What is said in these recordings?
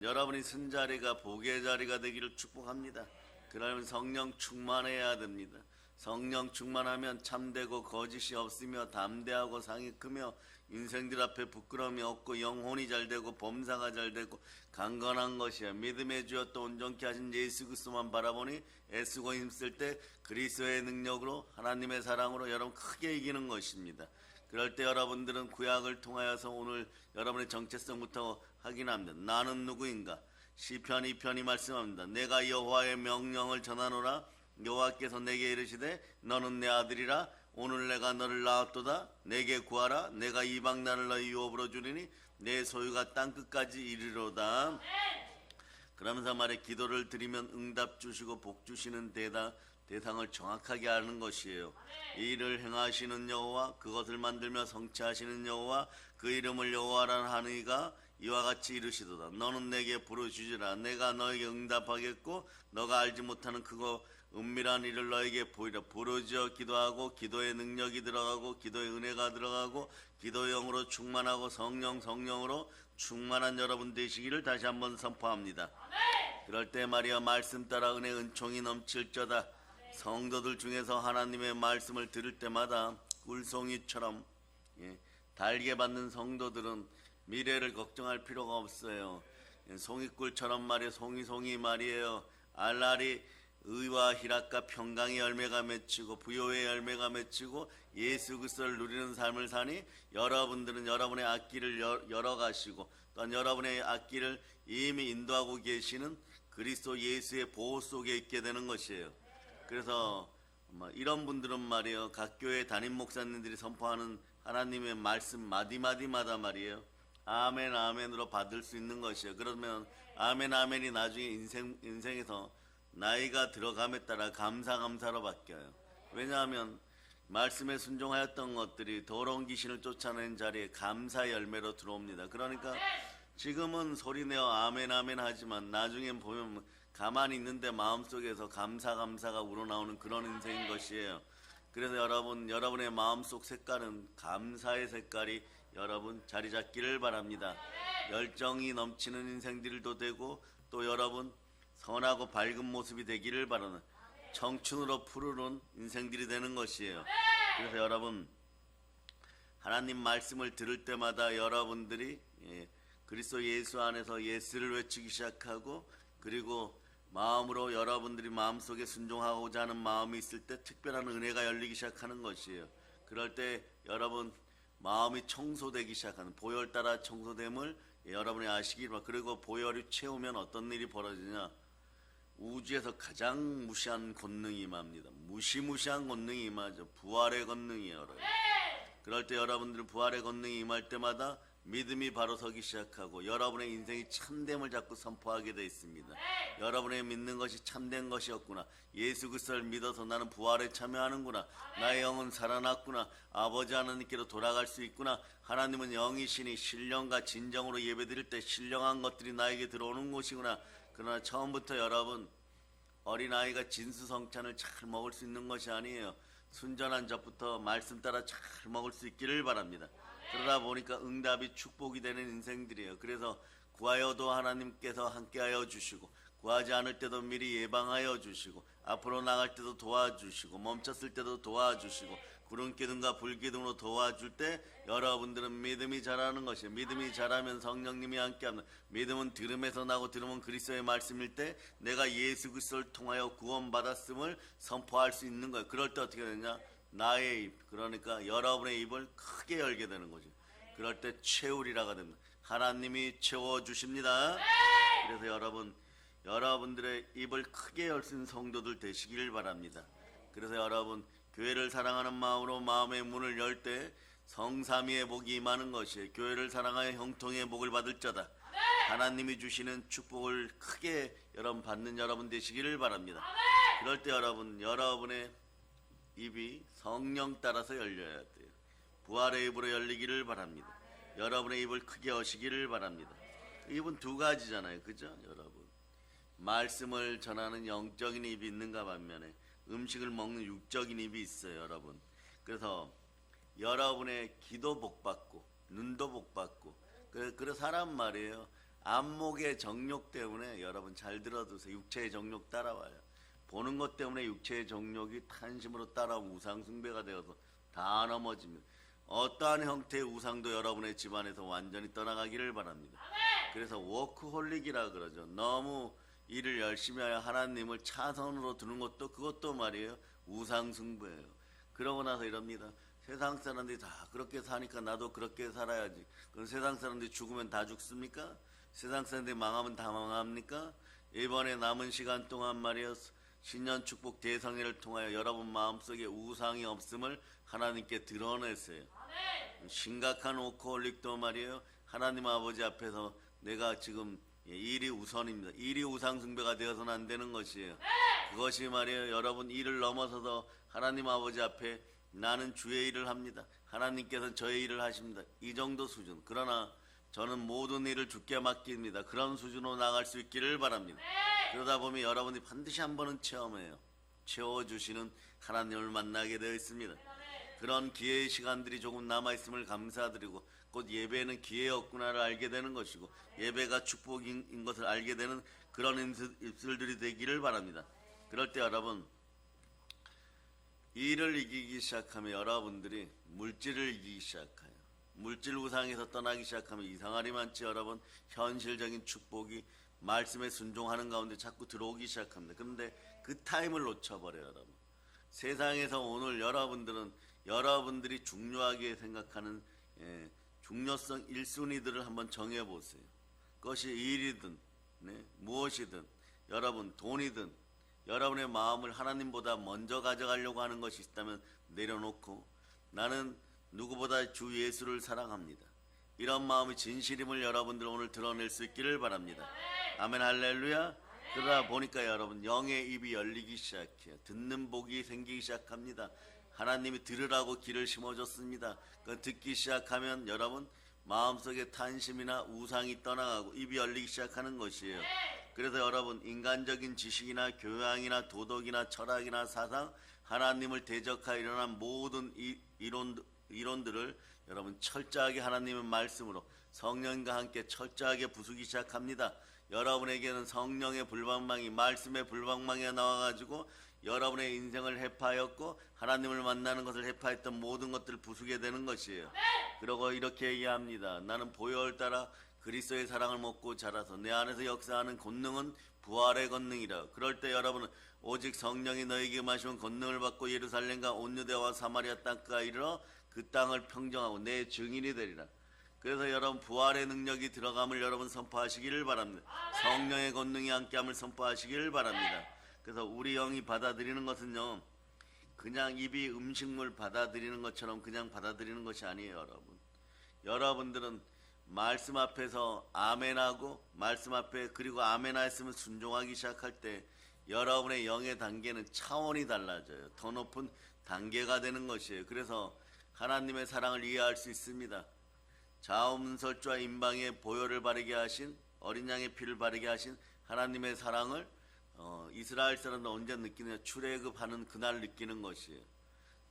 여러분이 쓴 자리가 복의 자리가 되기를 축복합니다. 그러면 성령 충만해야 됩니다. 성령 충만하면 참되고 거짓이 없으며 담대하고 상이 크며 인생들 앞에 부끄러움이 없고 영혼이 잘되고 범사가 잘되고 강건한 것이야. 믿음의 주였다 온전케 하신 예수 그리스도만 바라보니 애쓰고 힘쓸 때 그리스도의 능력으로 하나님의 사랑으로 여러분 크게 이기는 것입니다. 그럴 때 여러분들은 구약을 통하여서 오늘 여러분의 정체성부터 확인합니다. 나는 누구인가? 시편 2편이 말씀합니다. 내가 여호와의 명령을 전하노라. 여호와께서 내게 이르시되 너는 내 아들이라. 오늘 내가 너를 낳았도다. 내게 구하라. 내가 이방 나라를 너희 유업으로 주리니 내 소유가 땅끝까지 이르리로다. 그러면서 말해 기도를 드리면 응답 주시고 복 주시는 대상을 정확하게 아는 것이에요. 이 일을 행하시는 여호와, 그것을 만들며 성취하시는 여호와, 그 이름을 여호와라 하니가 이와 같이 이르시도다. 너는 내게 부르짖으라. 내가 너에게 응답하겠고 너가 알지 못하는 그거 은밀한 일을 너에게 보이라. 부르짖어 기도하고 기도의 능력이 들어가고 기도의 은혜가 들어가고 기도의 영으로 충만하고 성령으로 충만한 여러분 되시기를 다시 한번 선포합니다. 그럴 때 말이야 말씀 따라 은혜 은총이 넘칠 자다. 성도들 중에서 하나님의 말씀을 들을 때마다 꿀송이처럼 달게 받는 성도들은 미래를 걱정할 필요가 없어요. 송이꿀처럼 말이에요. 송이 말이에요. 알알이 의와 희락과 평강의 열매가 맺히고 부요의 열매가 맺히고 예수 그리스도를 누리는 삶을 사니 여러분들은 여러분의 앞길을 열어가시고 또한 여러분의 앞길을 이미 인도하고 계시는 그리스도 예수의 보호 속에 있게 되는 것이에요. 그래서 이런 분들은 말이에요. 각 교회 담임 목사님들이 선포하는 하나님의 말씀 마디마디마다 말이에요. 아멘 아멘으로 받을 수 있는 것이에요. 그러면 아멘 아멘이 나중에 인생에서 나이가 들어감에 따라 감사로 바뀌어요. 왜냐하면 말씀에 순종하였던 것들이 더러운 귀신을 쫓아내는 자리에 감사 열매로 들어옵니다. 그러니까 지금은 소리내어 아멘 아멘 하지만 나중에 보면 가만히 있는데 마음속에서 감사가 우러나오는 그런 인생인 것이에요. 그래서 여러분의 마음속 색깔은 감사의 색깔이 여러분 자리 잡기를 바랍니다. 열정이 넘치는 인생들도 되고 또 여러분 선하고 밝은 모습이 되기를 바라는 청춘으로 푸르른 인생들이 되는 것이에요. 그래서 여러분 하나님 말씀을 들을 때마다 여러분들이 그리스도 예수 안에서 예수를 외치기 시작하고 그리고 마음으로 여러분들이 마음속에 순종하고자 하는 마음이 있을 때 특별한 은혜가 열리기 시작하는 것이에요. 그럴 때 여러분 마음이 청소되기 시작하는 보혈 따라 청소됨을 여러분이 아시기 바랍니다. 그리고 보혈이 채우면 어떤 일이 벌어지냐? 우주에서 가장 무시한 권능이 임합니다. 무시무시한 권능이 임하죠. 부활의 권능이에요. 여러분. 그럴 때 여러분들은 부활의 권능이 임할 때마다 믿음이 바로 서기 시작하고 여러분의 인생이 참됨을 자꾸 선포하게 되어 있습니다. 여러분의 믿는 것이 참된 것이었구나. 예수 그리스도를 믿어서 나는 부활에 참여하는구나. 나의 영은 살아났구나. 아버지 하나님께로 돌아갈 수 있구나. 하나님은 영이시니 신령과 진정으로 예배드릴 때 신령한 것들이 나에게 들어오는 곳이구나. 그러나 처음부터 여러분 어린아이가 진수성찬을 잘 먹을 수 있는 것이 아니에요. 순전한 젖부터 말씀 따라 잘 먹을 수 있기를 바랍니다. 그러다 보니까 응답이 축복이 되는 인생들이에요. 그래서 구하여도 하나님께서 함께하여 주시고 구하지 않을 때도 미리 예방하여 주시고 앞으로 나갈 때도 도와주시고 멈췄을 때도 도와주시고 구름기둥과 불기둥으로 도와줄 때 여러분들은 믿음이 자라는 것이에요. 믿음이 자라면 성령님이 함께합니다. 믿음은 들음에서 나고 들음은 그리스도의 말씀일 때 내가 예수 그리스도를 통하여 구원받았음을 선포할 수 있는 거예요. 그럴 때 어떻게 되냐? 나의 입, 그러니까 여러분의 입을 크게 열게 되는 거죠. 그럴 때 채우리라가 됩니다. 하나님이 채워주십니다. 그래서 여러분들의 입을 크게 열 수 있는 성도들 되시기를 바랍니다. 그래서 여러분 교회를 사랑하는 마음으로 마음의 문을 열 때 성삼위의 복이 임하는 것이에요. 교회를 사랑하여 형통의 복을 받을 자다. 하나님이 주시는 축복을 크게 받는 여러분 되시기를 바랍니다. 그럴 때 여러분의 입이 성령 따라서 열려야 돼요. 부활의 입으로 열리기를 바랍니다. 여러분의 입을 크게 여시기를 바랍니다. 입은 두 가지잖아요. 그죠? 여러분 말씀을 전하는 영적인 입이 있는가 반면에 음식을 먹는 육적인 입이 있어요. 여러분 그래서 여러분의 기도 복받고 눈도 복받고 그래서 사람 말이에요. 안목의 정욕 때문에 여러분 잘 들어두세요. 육체의 정욕 따라와요. 보는 것 때문에 육체의 정욕이 탄심으로 따라오고 우상숭배가 되어서 다 넘어집니다. 어떠한 형태의 우상도 여러분의 집안에서 완전히 떠나가기를 바랍니다. 그래서 워크홀릭이라 그러죠. 너무 일을 열심히 하여 하나님을 차선으로 두는 것도 그것도 말이에요. 우상숭배예요. 그러고 나서 이럽니다. 세상 사람들이 다 그렇게 사니까 나도 그렇게 살아야지. 그럼 세상 사람들이 죽으면 다 죽습니까? 세상 사람들이 망하면 다 망합니까? 이번에 남은 시간 동안 말이에요. 신년 축복 대성회를 통하여 여러분 마음속에 우상이 없음을 하나님께 드러내세요. 심각한 워크홀릭도 말이에요. 하나님 아버지 앞에서 내가 지금 일이 우선입니다. 일이 우상숭배가 되어서는 안 되는 것이에요. 그것이 말이에요. 여러분 일을 넘어서서 하나님 아버지 앞에 나는 주의 일을 합니다. 하나님께서는 저의 일을 하십니다. 이 정도 수준. 그러나 저는 모든 일을 주께 맡깁니다. 그런 수준으로 나갈 수 있기를 바랍니다. 그러다 보면 여러분이 반드시 한 번은 체험해요. 채워주시는 하나님을 만나게 되어 있습니다. 그런 기회의 시간들이 조금 남아있음을 감사드리고 곧 예배는 기회였구나를 알게 되는 것이고 예배가 축복인 것을 알게 되는 그런 입술들이 되기를 바랍니다. 그럴 때 여러분 일을 이기기 시작하면 여러분들이 물질을 이기기 시작해요. 물질 우상에서 떠나기 시작하면 이상하리만치 여러분 현실적인 축복이 말씀에 순종하는 가운데 자꾸 들어오기 시작합니다. 그런데 그 타임을 놓쳐버려요. 여러분 세상에서 오늘 여러분들이 중요하게 생각하는 중요성 1순위들을 한번 정해보세요. 그것이 일이든 무엇이든 여러분 돈이든 여러분의 마음을 하나님보다 먼저 가져가려고 하는 것이 있다면 내려놓고 나는 누구보다 주 예수를 사랑합니다. 이런 마음의 진실임을 여러분들 오늘 드러낼 수 있기를 바랍니다. 아멘 할렐루야. 그러다 보니까 여러분 영의 입이 열리기 시작해요. 듣는 복이 생기기 시작합니다. 하나님이 들으라고 귀를 심어줬습니다. 그 듣기 시작하면 여러분 마음속에 탄심이나 우상이 떠나가고 입이 열리기 시작하는 것이에요. 그래서 여러분 인간적인 지식이나 교양이나 도덕이나 철학이나 사상 하나님을 대적하여 일어난 모든 이론들을 여러분 철저하게 하나님의 말씀으로 성령과 함께 철저하게 부수기 시작합니다. 여러분에게는 성령의 불방망이 말씀의 불방망이가 나와가지고 여러분의 인생을 해파하였고 하나님을 만나는 것을 해파했던 모든 것들을 부수게 되는 것이에요. 그러고 이렇게 얘기합니다. 나는 보혈 따라 그리스도의 사랑을 먹고 자라서 내 안에서 역사하는 권능은 부활의 권능이라. 그럴 때 여러분은 오직 성령이 너에게 마시는 권능을 받고 예루살렘과 온 유대와 사마리아 땅까지 이르러 그 땅을 평정하고 내 증인이 되리라. 그래서 여러분 부활의 능력이 들어감을 여러분 선포하시기를 바랍니다. 성령의 권능이 함께함을 선포하시기를 바랍니다. 그래서 우리 영이 받아들이는 것은요 그냥 입이 음식물 받아들이는 것처럼 그냥 받아들이는 것이 아니에요. 여러분들은 말씀 앞에서 아멘하고 말씀 앞에 그리고 아멘 하였으면 순종하기 시작할 때 여러분의 영의 단계는 차원이 달라져요. 더 높은 단계가 되는 것이에요. 그래서 하나님의 사랑을 이해할 수 있습니다. 자음설주와 임방의 보혈을 바르게 하신 어린 양의 피를 바르게 하신 하나님의 사랑을 이스라엘 사람들 언제 느끼느냐 출애굽하는 그날 느끼는 것이에요.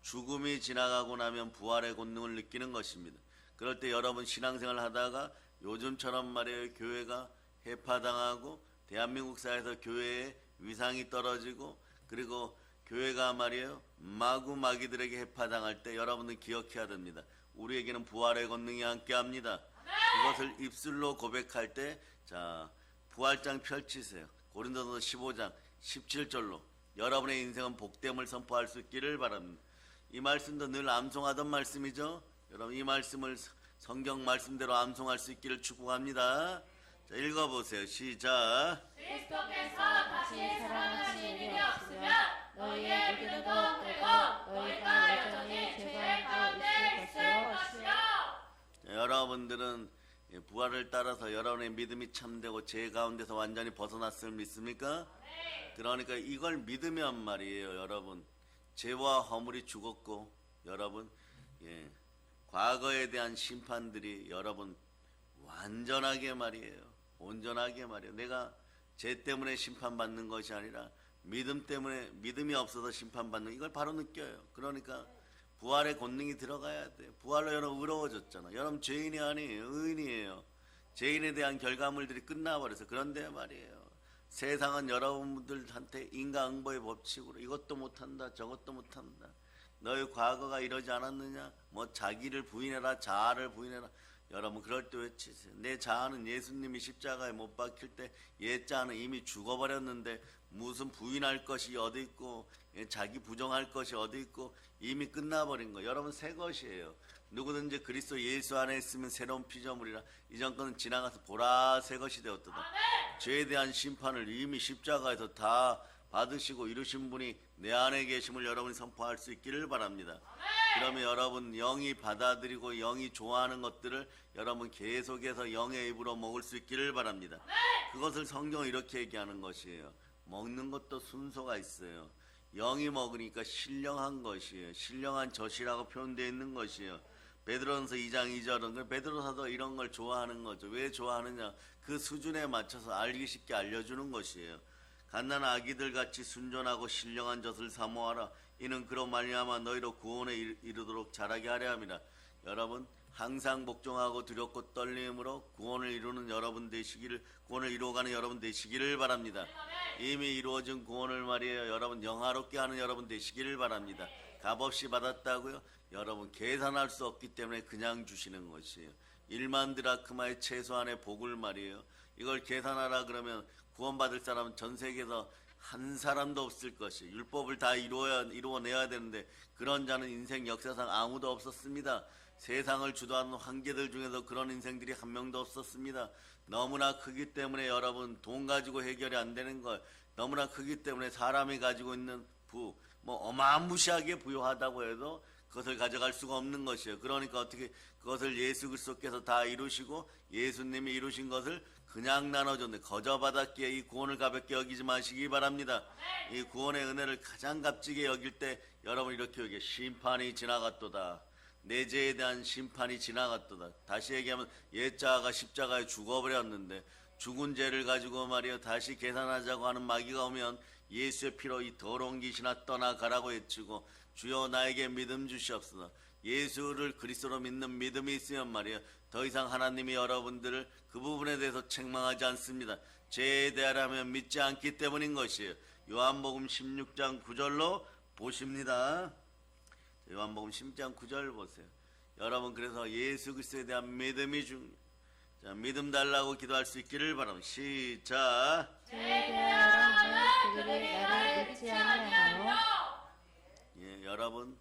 죽음이 지나가고 나면 부활의 권능을 느끼는 것입니다. 그럴 때 여러분 신앙생활 하다가 요즘처럼 말이에요 교회가 해파당하고 대한민국 사회에서 교회의 위상이 떨어지고 그리고 교회가 말이에요 마구마기들에게 해파당할 때 여러분들 기억해야 됩니다. 우리에게는 부활의 권능이 함께합니다. 그것을 입술로 고백할 때 자 부활장 펼치세요. 고린도서 15장 17절로 여러분의 인생은 복됨을 선포할 수 있기를 바랍니다. 이 말씀도 늘 암송하던 말씀이죠. 여러분 이 말씀을 성경 말씀대로 암송할 수 있기를 축복합니다. 자 읽어보세요. 시작. 그리스도께서 다시 사랑하시는 일이 없으면 너희의 믿음도 헛되고 너희가 여전히 죄 가운데 있을 것이요. 여러분들은 부활을 따라서 여러분의 믿음이 참되고 죄 가운데서 완전히 벗어났음을 믿습니까? 네. 그러니까 이걸 믿으면 말이에요. 여러분 죄와 허물이 죽었고 여러분 과거에 대한 심판들이 여러분 완전하게 말이에요. 온전하게 말이에요. 내가 죄 때문에 심판받는 것이 아니라 믿음 때문에 믿음이 없어서 심판받는 이걸 바로 느껴요. 그러니까 부활의 권능이 들어가야 돼. 부활로 여러분 의로워졌잖아. 여러분 죄인이 아니에요. 의인이에요. 죄인에 대한 결과물들이 끝나버려서. 그런데 말이에요, 세상은 여러분들한테 인과응보의 법칙으로 이것도 못한다 저것도 못한다, 너의 과거가 이러지 않았느냐, 뭐 자기를 부인해라 자아를 부인해라. 여러분 그럴 때 외치세요. 내 자아는 예수님이 십자가에 못 박힐 때 옛자아는 이미 죽어버렸는데 무슨 부인할 것이 어디 있고 자기 부정할 것이 어디 있고, 이미 끝나버린 거. 여러분 새 것이에요. 누구든지 그리스도 예수 안에 있으면 새로운 피조물이라, 이전 것은 지나가서 보라 새 것이 되었도다. 죄에 대한 심판을 이미 십자가에서 다 받으시고 이루신 분이 내 안에 계심을 여러분이 선포할 수 있기를 바랍니다. 그러면 여러분 영이 받아들이고 영이 좋아하는 것들을 여러분 계속해서 영의 입으로 먹을 수 있기를 바랍니다. 그것을 성경은 이렇게 얘기하는 것이에요. 먹는 것도 순서가 있어요. 영이 먹으니까 신령한 것이에요. 신령한 젖이라고 표현되어 있는 것이에요. 베드로전서 2장 2절은 베드로사도 이런 걸 좋아하는 거죠. 왜 좋아하느냐, 그 수준에 맞춰서 알기 쉽게 알려주는 것이에요. 갓난아기 아기들 같이 순전하고 신령한 젖을 사모하라. 이는 그로 말미암아 너희로 구원에 이르도록 자라게 하려 함이라. 여러분 항상 복종하고 두렵고 떨림으로 구원을 이루는 여러분 되시기를, 구원을 이루어가는 여러분 되시기를 바랍니다. 이미 이루어진 구원을 말이에요, 여러분 영화롭게 하는 여러분 되시기를 바랍니다. 값없이 받았다고요? 여러분 계산할 수 없기 때문에 그냥 주시는 것이에요. 1만 드라크마의 최소한의 복을 말이에요, 이걸 계산하라 그러면 구원받을 사람은 전 세계에서 한 사람도 없을 것이에요. 율법을 다 이루어내야 되는데 그런 자는 인생 역사상 아무도 없었습니다. 세상을 주도하는 황제들 중에서 그런 인생들이 한 명도 없었습니다. 너무나 크기 때문에 여러분 돈 가지고 해결이 안 되는 걸, 너무나 크기 때문에 사람이 가지고 있는 뭐 어마무시하게 부유하다고 해도 그것을 가져갈 수가 없는 것이에요. 그러니까 어떻게 그것을 예수 그리스도께서 다 이루시고 예수님이 이루신 것을 그냥 나눠줬는데, 거저받았기에 이 구원을 가볍게 여기지 마시기 바랍니다. 이 구원의 은혜를 가장 값지게 여길 때 여러분 이렇게 여기에 심판이 지나갔도다. 내 죄에 대한 심판이 지나갔도다. 다시 얘기하면 옛자아가 십자가에 죽어버렸는데 죽은 죄를 가지고 말이요 다시 계산하자고 하는 마귀가 오면 예수의 피로 이 더러운 귀신아 떠나가라고 외치고, 주여 나에게 믿음 주시옵소서. 예수를 그리스도로 믿는 믿음이 있으면 말이에요, 더 이상 하나님이 여러분들을 그 부분에 대해서 책망하지 않습니다. 죄에 대하라면 믿지 않기 때문인 것이에요. 요한복음 16장 9절로 보십니다. 요한복음 16장 9절 보세요. 여러분 그래서 예수 그리스도에 대한 믿음이 중요해요. 자, 믿음 달라고 기도할 수 있기를 바랍니다. 시작. 죄에 대하여 그들이 나를 믿지 아니하며. 예, 여러분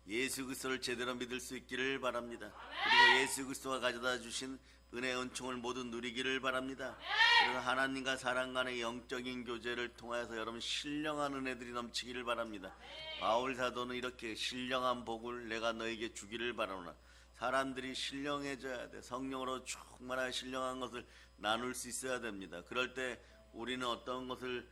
예수 그리스도를 제대로 믿을 수 있기를 바랍니다. 그리고 예수 그리스도가 가져다 주신 은혜의 은총을 모두 누리기를 바랍니다. 그래서 하나님과 사람 간의 영적인 교제를 통하여서 여러분 신령한 은혜들이 넘치기를 바랍니다. 바울 사도는 이렇게 신령한 복을 내가 너에게 주기를 바라노라. 사람들이 신령해져야 돼. 성령으로 충만한 신령한 것을 나눌 수 있어야 됩니다. 그럴 때 우리는 어떤 것을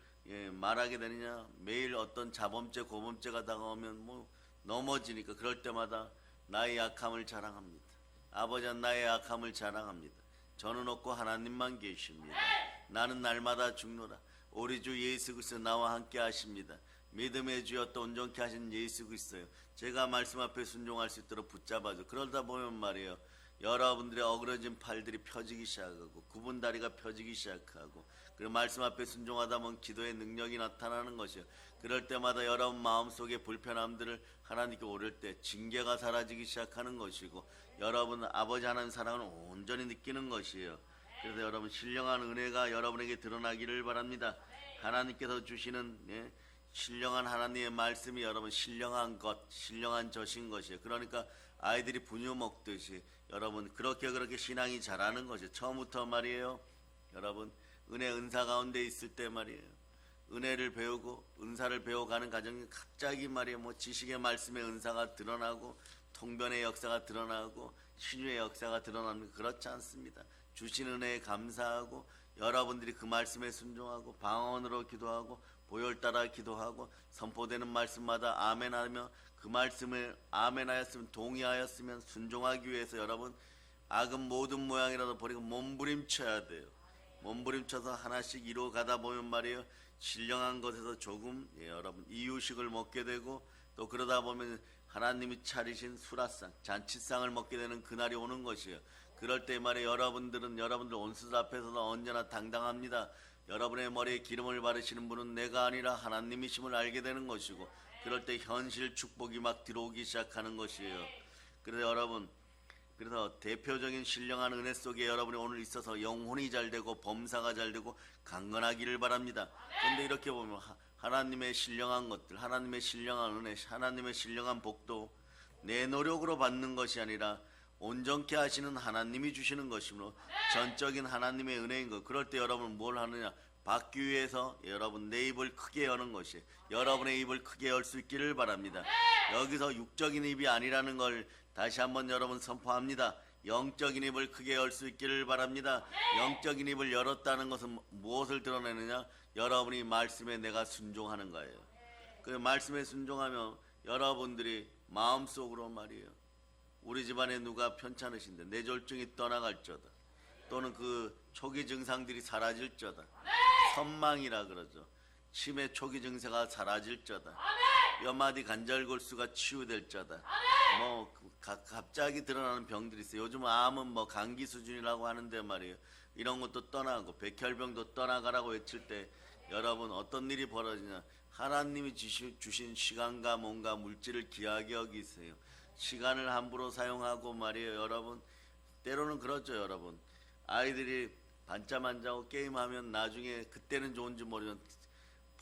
말하게 되느냐, 매일 어떤 자범죄 고범죄가 다가오면 넘어지니까 그럴 때마다 나의 약함을 자랑합니다. 아버지는 나의 약함을 자랑합니다. 저는 없고 하나님만 계십니다. 나는 날마다 죽노라. 우리 주 예수 그리스도 나와 함께 하십니다. 믿음의 주여 또 온전케 하신 예수 그리스도요, 제가 말씀 앞에 순종할 수 있도록 붙잡아줘. 그러다 보면 말이에요, 여러분들의 어그러진 팔들이 펴지기 시작하고 굽은 다리가 펴지기 시작하고, 그리고 말씀 앞에 순종하다 보면 기도의 능력이 나타나는 것이요, 그럴 때마다 여러분 마음속의 불편함들을 하나님께 오를 때 징계가 사라지기 시작하는 것이고, 여러분 아버지 하나님 사랑을 온전히 느끼는 것이에요. 그래서 여러분 신령한 은혜가 여러분에게 드러나기를 바랍니다. 하나님께서 주시는 신령한 하나님의 말씀이 여러분 신령한 것, 신령한 젖인 것이에요. 그러니까 아이들이 분유 먹듯이 여러분 그렇게 신앙이 자라는 것이에요. 처음부터 말이에요, 여러분 은혜 은사 가운데 있을 때 말이에요, 은혜를 배우고 은사를 배워가는 과정에 갑자기 말이에요, 지식의 말씀의 은사가 드러나고 통변의 역사가 드러나고 신유의 역사가 드러나는, 그렇지 않습니다. 주신 은혜에 감사하고 여러분들이 그 말씀에 순종하고 방언으로 기도하고 보혈 따라 기도하고 선포되는 말씀마다 아멘하며 그 말씀을 아멘하였으면 동의하였으면 순종하기 위해서 여러분 악은 모든 모양이라도 버리고 몸부림쳐야 돼요. 몸부림쳐서 하나씩 이루어가다 보면 말이에요, 신령한 것에서 조금 여러분 이유식을 먹게 되고, 또 그러다 보면 하나님이 차리신 수라상 잔치상을 먹게 되는 그날이 오는 것이에요. 그럴 때 말에 여러분들 온수들 앞에서는 언제나 당당합니다. 여러분의 머리에 기름을 바르시는 분은 내가 아니라 하나님이심을 알게 되는 것이고, 그럴 때 현실 축복이 막 들어오기 시작하는 것이에요. 그래서 여러분, 그래서 대표적인 신령한 은혜 속에 여러분이 오늘 있어서 영혼이 잘 되고 범사가 잘 되고 강건하기를 바랍니다. 그런데 이렇게 보면 하나님의 신령한 것들, 하나님의 신령한 은혜, 하나님의 신령한 복도 내 노력으로 받는 것이 아니라 온전케 하시는 하나님이 주시는 것이므로 전적인 하나님의 은혜인 것. 그럴 때 여러분 뭘 하느냐? 받기 위해서 여러분 내 입을 크게 여는 것이, 여러분의 입을 크게 열 수 있기를 바랍니다. 여기서 육적인 입이 아니라는 걸 다시 한번 여러분 선포합니다. 영적인 입을 크게 열 수 있기를 바랍니다. 영적인 입을 열었다는 것은 무엇을 드러내느냐? 여러분이 말씀에 내가 순종하는 거예요. 그 말씀에 순종하면 여러분들이 마음속으로 말이에요. 우리 집안에 누가 편찮으신데 뇌졸중이 떠나갈저다. 또는 그 초기 증상들이 사라질저다. 선망이라 그러죠. 치매 초기 증세가 사라질저다. 뼈마디 관절골수가 치유될저다. 뭐 갑자기 드러나는 병들이 있어요. 요즘 암은 뭐 감기 수준이라고 하는데 말이에요. 이런 것도 떠나고 백혈병도 떠나가라고 외칠 때 여러분 어떤 일이 벌어지냐? 하나님이 주신 시간과 몸과 물질을 귀하게 여기세요. 시간을 함부로 사용하고 말이에요. 여러분 때로는 그렇죠. 여러분 아이들이 반잠 안 자고 게임하면 나중에 그때는 좋은지 모르면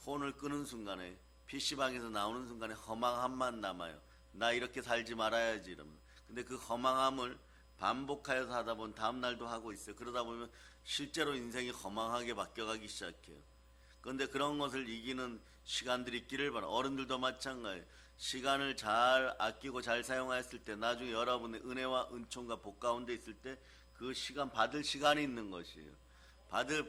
폰을 끄는 순간에 PC방에서 나오는 순간에 허망함만 남아요. 나 이렇게 살지 말아야지 이러면. 근데 그 허망함을 반복하여서 하다 보면 다음날도 하고 있어요. 그러다 보면 실제로 인생이 허망하게 바뀌어가기 시작해요. 그런데 그런 것을 이기는 시간들이 있기를 바라. 어른들도 마찬가지예요. 시간을 잘 아끼고 잘 사용하였을 때 나중에 여러분의 은혜와 은총과 복 가운데 있을 때 그 시간 받을 시간이 있는 것이에요.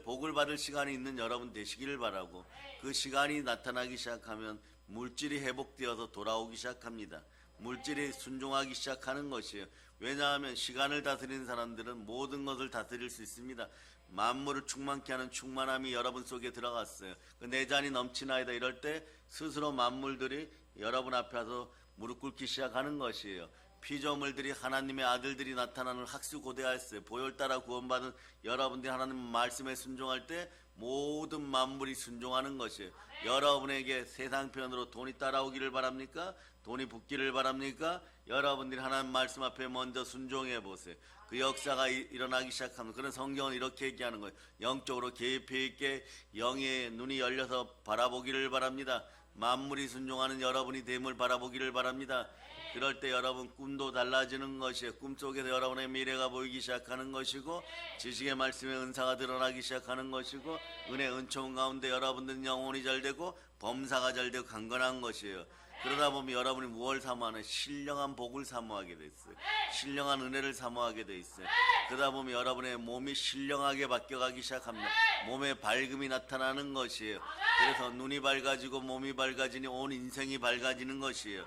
복을 받을 시간이 있는 여러분 되시기를 바라고, 그 시간이 나타나기 시작하면 물질이 회복되어서 돌아오기 시작합니다. 물질이 순종하기 시작하는 것이에요. 왜냐하면 시간을 다스리는 사람들은 모든 것을 다스릴 수 있습니다. 만물을 충만케 하는 충만함이 여러분 속에 들어갔어요. 내 잔이 넘치나이다 이럴 때 스스로 만물들이 여러분 앞에 와서 무릎 꿇기 시작하는 것이에요. 피조물들이 하나님의 아들들이 나타나는 학수고대하였어요. 보혈 따라 구원받은 여러분들이 하나님 말씀에 순종할 때 모든 만물이 순종하는 것이에요. 여러분에게 세상 편으로 돈이 따라오기를 바랍니까? 돈이 붙기를 바랍니까? 여러분들이 하나님 말씀 앞에 먼저 순종해 보세요. 그 역사가 일어나기 시작합니다. 그런 성경은 이렇게 얘기하는 거예요. 영적으로 계획 있게 영의 눈이 열려서 바라보기를 바랍니다. 만물이 순종하는 여러분이 됨을 바라보기를 바랍니다. 그럴 때 여러분 꿈도 달라지는 것이에요. 꿈속에서 여러분의 미래가 보이기 시작하는 것이고, 지식의 말씀의 은사가 드러나기 시작하는 것이고, 은혜 은총 가운데 여러분들은 영혼이 잘 되고 범사가 잘 되고 강건한 것이에요. 그러다 보면 여러분이 무엇을 사모하는? 신령한 복을 사모하게 돼 있어요. 신령한 은혜를 사모하게 돼 있어요. 그러다 보면 여러분의 몸이 신령하게 바뀌어가기 시작합니다. 몸에 밝음이 나타나는 것이에요. 그래서 눈이 밝아지고 몸이 밝아지니 온 인생이 밝아지는 것이에요.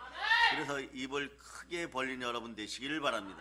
그래서 입을 크게 벌린 여러분 되시기를 바랍니다.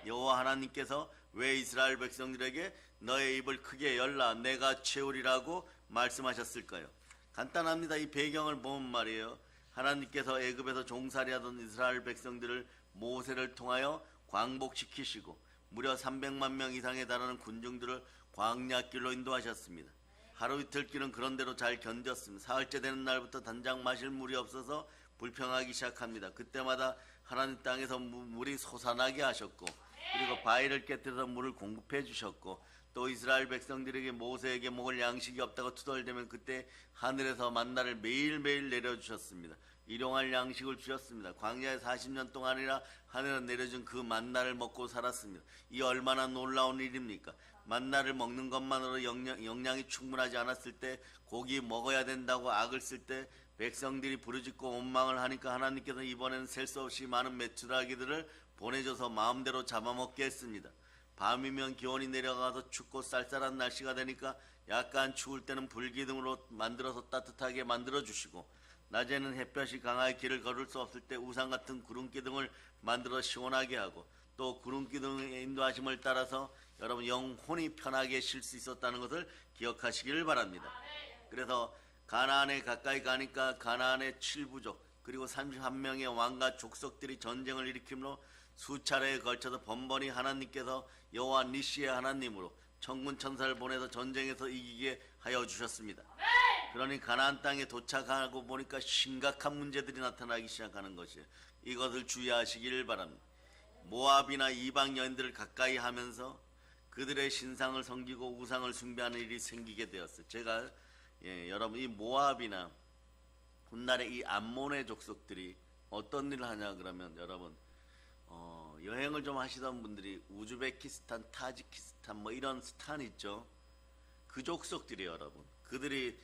여호와 하나님께서 왜 이스라엘 백성들에게 너의 입을 크게 열라 내가 채우리라고 말씀하셨을까요? 간단합니다. 이 배경을 보면 말이에요. 하나님께서 애굽에서 종살이하던 이스라엘 백성들을 모세를 통하여 광복시키시고 무려 300만 명 이상에 달하는 군중들을 광야길로 인도하셨습니다. 하루 이틀 길은 그런 대로 잘 견뎠습니다. 사흘째 되는 날부터 단장 마실 물이 없어서 불평하기 시작합니다. 그때마다 하나님 땅에서 물이 솟아나게 하셨고, 그리고 바위를 깨뜨려서 물을 공급해 주셨고, 또 이스라엘 백성들에게 모세에게 먹을 양식이 없다고 투덜대면 그때 하늘에서 만나를 매일매일 내려주셨습니다. 일용할 양식을 주셨습니다. 광야에 40년 동안이나 하늘에 내려준 그 만나를 먹고 살았습니다. 이 얼마나 놀라운 일입니까? 만나를 먹는 것만으로 영양이 충분하지 않았을 때, 고기 먹어야 된다고 악을 쓸 때 백성들이 부르짖고 원망을 하니까 하나님께서 이번에는 셀 수 없이 많은 메추라기들을 보내줘서 마음대로 잡아먹게 했습니다. 밤이면 기온이 내려가서 춥고 쌀쌀한 날씨가 되니까 약간 추울 때는 불기둥으로 만들어서 따뜻하게 만들어 주시고, 낮에는 햇볕이 강하게 길을 걸을 수 없을 때 우산 같은 구름기둥을 만들어 시원하게 하고, 또 구름기둥의 인도하심을 따라서 여러분 영혼이 편하게 쉴 수 있었다는 것을 기억하시기를 바랍니다. 그래서 가나안에 가까이 가니까 가나안의 7부족 그리고 31명의 왕과 족속들이 전쟁을 일으킴으로 수차례에 걸쳐서 번번이 하나님께서 여호와 니시의 하나님으로 천군 천사를 보내서 전쟁에서 이기게 하여 주셨습니다. 그러니 가나안 땅에 도착하고 보니까 심각한 문제들이 나타나기 시작하는 것이에요. 이것을 주의하시길 바랍니다. 모압이나 이방 여인들을 가까이 하면서 그들의 신상을 섬기고 우상을 숭배하는 일이 생기게 되었어요. 제가 여러분 이 모압이나 훗날에 이 암몬의 족속들이 어떤 일을 하냐 그러면 여러분 여행을 좀 하시던 분들이 우즈베키스탄, 타지키스탄 뭐 이런 스탄 있죠. 그 족속들이 여러분 그들이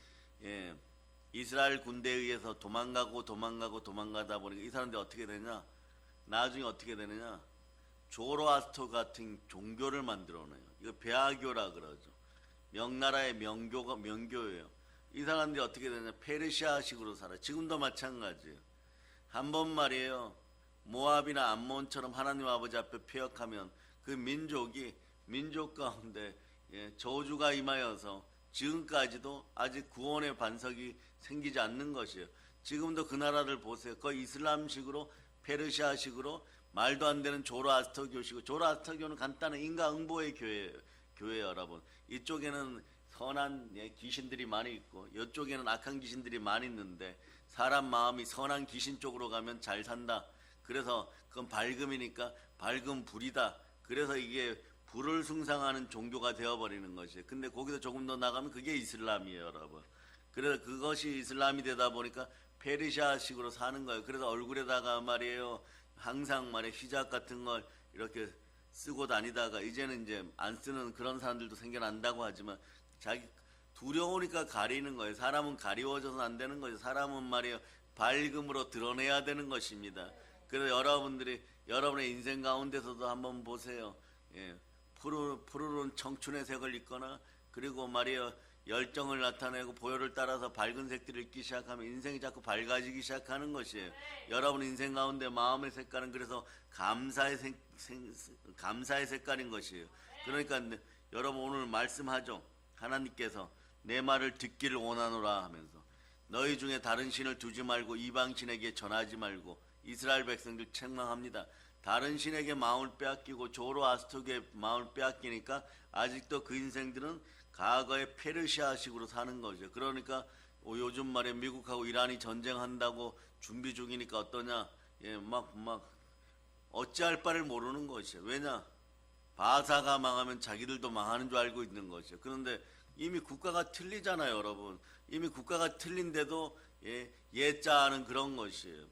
이스라엘 군대에 의해서 도망가다 보니까 이 사람들이 어떻게 되냐? 나중에 어떻게 되느냐? 조로아스터 같은 종교를 만들어내요. 이거 베아교라 그러죠. 명나라의 명교예요. 이 사람들이 어떻게 되냐? 페르시아식으로 살아. 지금도 마찬가지예요. 한 번 말이에요. 모압이나 암몬처럼 하나님 아버지 앞에 폐역하면 그 민족 가운데 저주가 임하여서 지금까지도 아직 구원의 반석이 생기지 않는 것이에요. 지금도 그 나라들 보세요. 거의 이슬람식으로 페르시아식으로 말도 안 되는 조로아스터교식이고, 조로아스터교는 간단한 인과응보의 교회예요, 여러분. 이쪽에는 선한 귀신들이 많이 있고 이쪽에는 악한 귀신들이 많이 있는데 사람 마음이 선한 귀신 쪽으로 가면 잘 산다. 그래서 그건 밝음이니까 밝은 불이다. 그래서 이게 불을 숭상하는 종교가 되어버리는 것이에요. 근데 거기서 조금 더 나가면 그게 이슬람이에요, 여러분. 그래서 그것이 이슬람이 되다 보니까 페르시아식으로 사는 거예요. 그래서 얼굴에다가 말이에요, 항상 말이에요, 히잡 같은 걸 이렇게 쓰고 다니다가 이제는 이제 안 쓰는 그런 사람들도 생겨난다고 하지만 자기 두려우니까 가리는 거예요. 사람은 가리워져서 안 되는 거죠. 사람은 말이에요, 밝음으로 드러내야 되는 것입니다. 그래서 여러분들이 여러분의 인생 가운데서도 한번 보세요. 푸르른 청춘의 색을 입거나 그리고 말이에요, 열정을 나타내고 보혈을 따라서 밝은 색들을 입기 시작하면 인생이 자꾸 밝아지기 시작하는 것이에요. 여러분 인생 가운데 마음의 색깔은 그래서 감사의 색깔인 것이에요. 그러니까 여러분 오늘 말씀하죠. 하나님께서 내 말을 듣기를 원하노라 하면서 너희 중에 다른 신을 두지 말고 이방신에게 전하지 말고 이스라엘 백성들 책망합니다. 다른 신에게 마음을 빼앗기고 조로아스터교의 마음을 빼앗기니까 아직도 그 인생들은 과거의 페르시아식으로 사는 거죠. 그러니까 요즘 말에 미국하고 이란이 전쟁한다고 준비 중이니까 어떠냐? 막 어찌할 바를 모르는 것이에요. 왜냐? 바사가 망하면 자기들도 망하는 줄 알고 있는 것이에요. 그런데 이미 국가가 틀리잖아요, 여러분. 이미 국가가 틀린데도 예자하는 그런 것이에요.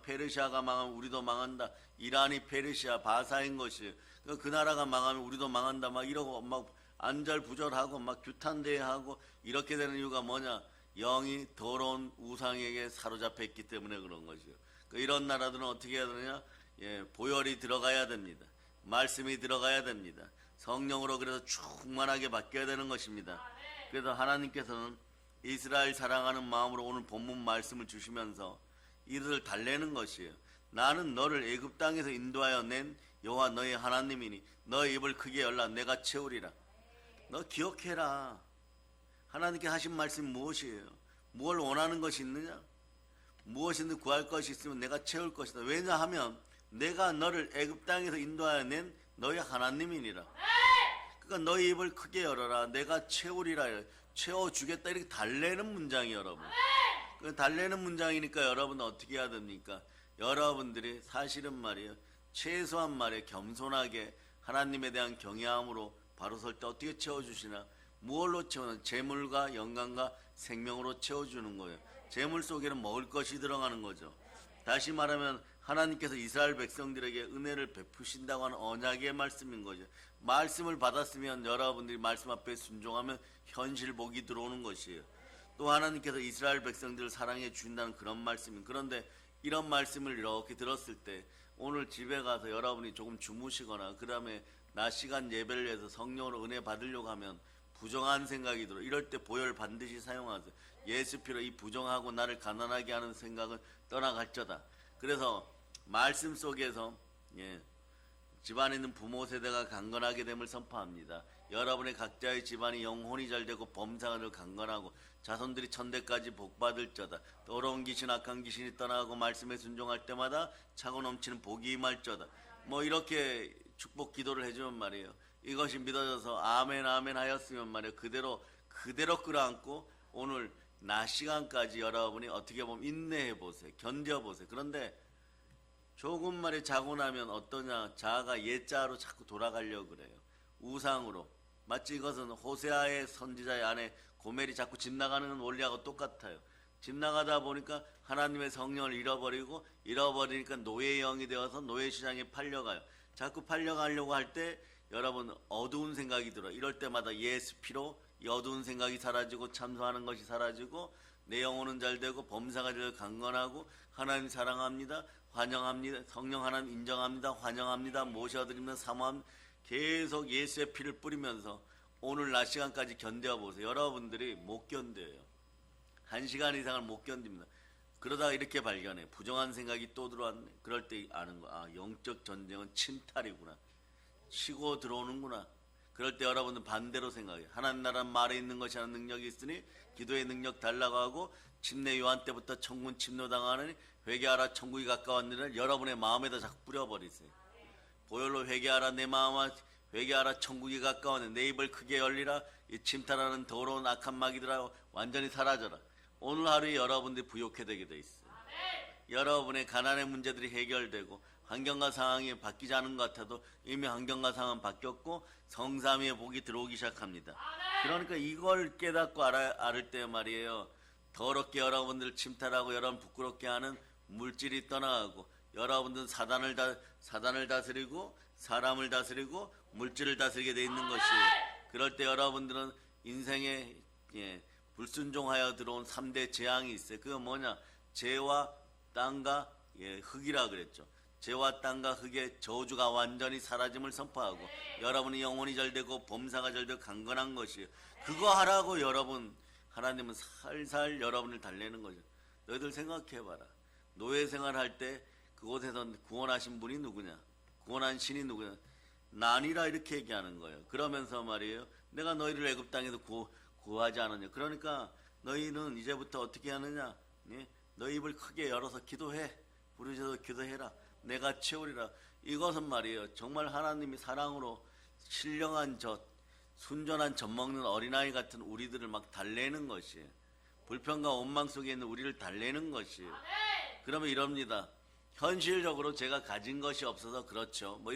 페르시아가 망하면 우리도 망한다. 이란이 페르시아, 바사인 것이에요. 그 나라가 망하면 우리도 망한다. 막 이러고 막 안절부절하고 막 규탄대하고 이렇게 되는 이유가 뭐냐? 영이 더러운 우상에게 사로잡혀 있기 때문에 그런 것이에요. 이런 나라들은 어떻게 해야 되느냐? 보혈이 들어가야 됩니다. 말씀이 들어가야 됩니다. 성령으로 그래서 충만하게 바뀌어야 되는 것입니다. 그래서 하나님께서는 이스라엘 사랑하는 마음으로 오늘 본문 말씀을 주시면서 이들을 달래는 것이에요. 나는 너를 애굽 땅에서 인도하여 낸 여호와 너의 하나님이니 너의 입을 크게 열라 내가 채우리라. 너 기억해라. 하나님께 하신 말씀이 무엇이에요? 무엇을 원하는 것이 있느냐? 무엇이든 구할 것이 있으면 내가 채울 것이다. 왜냐하면 내가 너를 애굽 땅에서 인도하여 낸 너의 하나님이니라. 그러니까 너의 입을 크게 열어라. 내가 채우리라. 채워주겠다. 이렇게 달래는 문장이에요, 여러분. 달래는 문장이니까 여러분은 어떻게 해야 됩니까? 여러분들이 사실은 말이에요, 최소한 말이에요, 겸손하게 하나님에 대한 경외함으로 바로 설 때 어떻게 채워주시나? 무엇로 채우는? 재물과 영광과 생명으로 채워주는 거예요. 재물 속에는 먹을 것이 들어가는 거죠. 다시 말하면 하나님께서 이스라엘 백성들에게 은혜를 베푸신다고 하는 언약의 말씀인 거죠. 말씀을 받았으면 여러분들이 말씀 앞에 순종하면 현실 복이 들어오는 것이에요. 또 하나님께서 이스라엘 백성들을 사랑해 주신다는 그런 말씀인. 그런데 이런 말씀을 이렇게 들었을 때 오늘 집에 가서 여러분이 조금 주무시거나 그 다음에 낮 시간 예배를 위해서 성령으로 은혜 받으려고 하면 부정한 생각이 들어. 이럴 때 보혈 반드시 사용하세요. 예수 피로 이 부정하고 나를 가난하게 하는 생각은 떠나갈쩌다. 그래서 말씀 속에서 집안에 있는 부모 세대가 강건하게 됨을 선포합니다. 여러분의 각자의 집안이 영혼이 잘되고 범사가 강건하고 자손들이 천대까지 복받을쩌다. 더러운 귀신 악한 귀신이 떠나가고 말씀에 순종할 때마다 차고 넘치는 복이 임할쩌다. 뭐 이렇게 축복 기도를 해주면 말이에요. 이것이 믿어져서 아멘 아멘 하였으면 말이에요. 그대로 끌어안고 오늘 낮 시간까지 여러분이 어떻게 보면 인내해 보세요. 견뎌 보세요. 그런데 조금 말이 자고 나면 어떠냐? 자아가 옛자아로 자꾸 돌아가려고 그래요. 우상으로. 마치 이것은 호세아의 선지자의 아내 고멜이 자꾸 집 나가는 원리하고 똑같아요. 집 나가다 보니까 하나님의 성령을 잃어버리니까 노예의 영이 되어서 노예 시장에 팔려가요. 자꾸 팔려가려고 할 때 여러분 어두운 생각이 들어요. 이럴 때마다 예수 피로 이 어두운 생각이 사라지고 참소하는 것이 사라지고 내 영혼은 잘되고 범사가 잘 강건하고 하나님 사랑합니다. 환영합니다. 성령 하나님 인정합니다. 환영합니다. 모셔드리면서 사모합니다. 계속 예수의 피를 뿌리면서 오늘 낮 시간까지 견뎌보세요. 여러분들이 못 견뎌요. 1시간 이상을 못 견딥니다. 그러다가 이렇게 발견해. 부정한 생각이 또 들어왔네. 그럴 때 아는 거. 아, 영적 전쟁은 침탈이구나. 치고 들어오는구나. 그럴 때 여러분은 반대로 생각해요. 하나님 나라 말에 있는 것이 하는 능력이 있으니 기도의 능력 달라고 하고 침례 요한 때부터 천군 침노당하느니 회개하라 천국이 가까웠느니를 여러분의 마음에다 자꾸 뿌려버리세요. 보혈로 회개하라 내 마음아 회개하라 천국이 가까웠네. 내 입을 크게 열리라. 이 침탈하는 더러운 악한 마귀들아 완전히 사라져라. 오늘 하루에 여러분들이 부욕해 되게 돼 있어요. 여러분의 가난의 문제들이 해결되고 환경과 상황이 바뀌지 않은 것 같아도 이미 환경과 상황은 바뀌었고 성삼위의 복이 들어오기 시작합니다. 그러니까 이걸 깨닫고 알을 때 말이에요. 더럽게 여러분들을 침탈하고 여러분 부끄럽게 하는 물질이 떠나가고 여러분들은 사단을 다스리고 사람을 다스리고 물질을 다스리게 돼 있는 것이에요. 그럴 때 여러분들은 인생에 불순종하여 들어온 3대 재앙이 있어요. 그건 뭐냐? 재와 땅과 흙이라 그랬죠. 재와 땅과 흙의 저주가 완전히 사라짐을 선포하고 여러분의 영혼이 잘되고 범사가 잘되고 강건한 것이에요. 그거 하라고 여러분 하나님은 살살 여러분을 달래는 거죠. 너희들 생각해봐라. 노예 생활할 때 그곳에서 구원하신 분이 누구냐? 구원한 신이 누구냐? 나니라 이렇게 얘기하는 거예요. 그러면서 말이에요. 내가 너희를 애굽 땅에서 구하지 않았냐? 그러니까 너희는 이제부터 어떻게 하느냐? 너희 입을 크게 열어서 기도해. 부르셔서 기도해라. 내가 채우리라. 이것은 말이에요. 정말 하나님이 사랑으로 신령한 순전한 젖 먹는 어린아이 같은 우리들을 막 달래는 것이에요. 불평과 원망 속에 있는 우리를 달래는 것이에요. 그러면 이럽니다. 현실적으로 제가 가진 것이 없어서 그렇죠. 뭐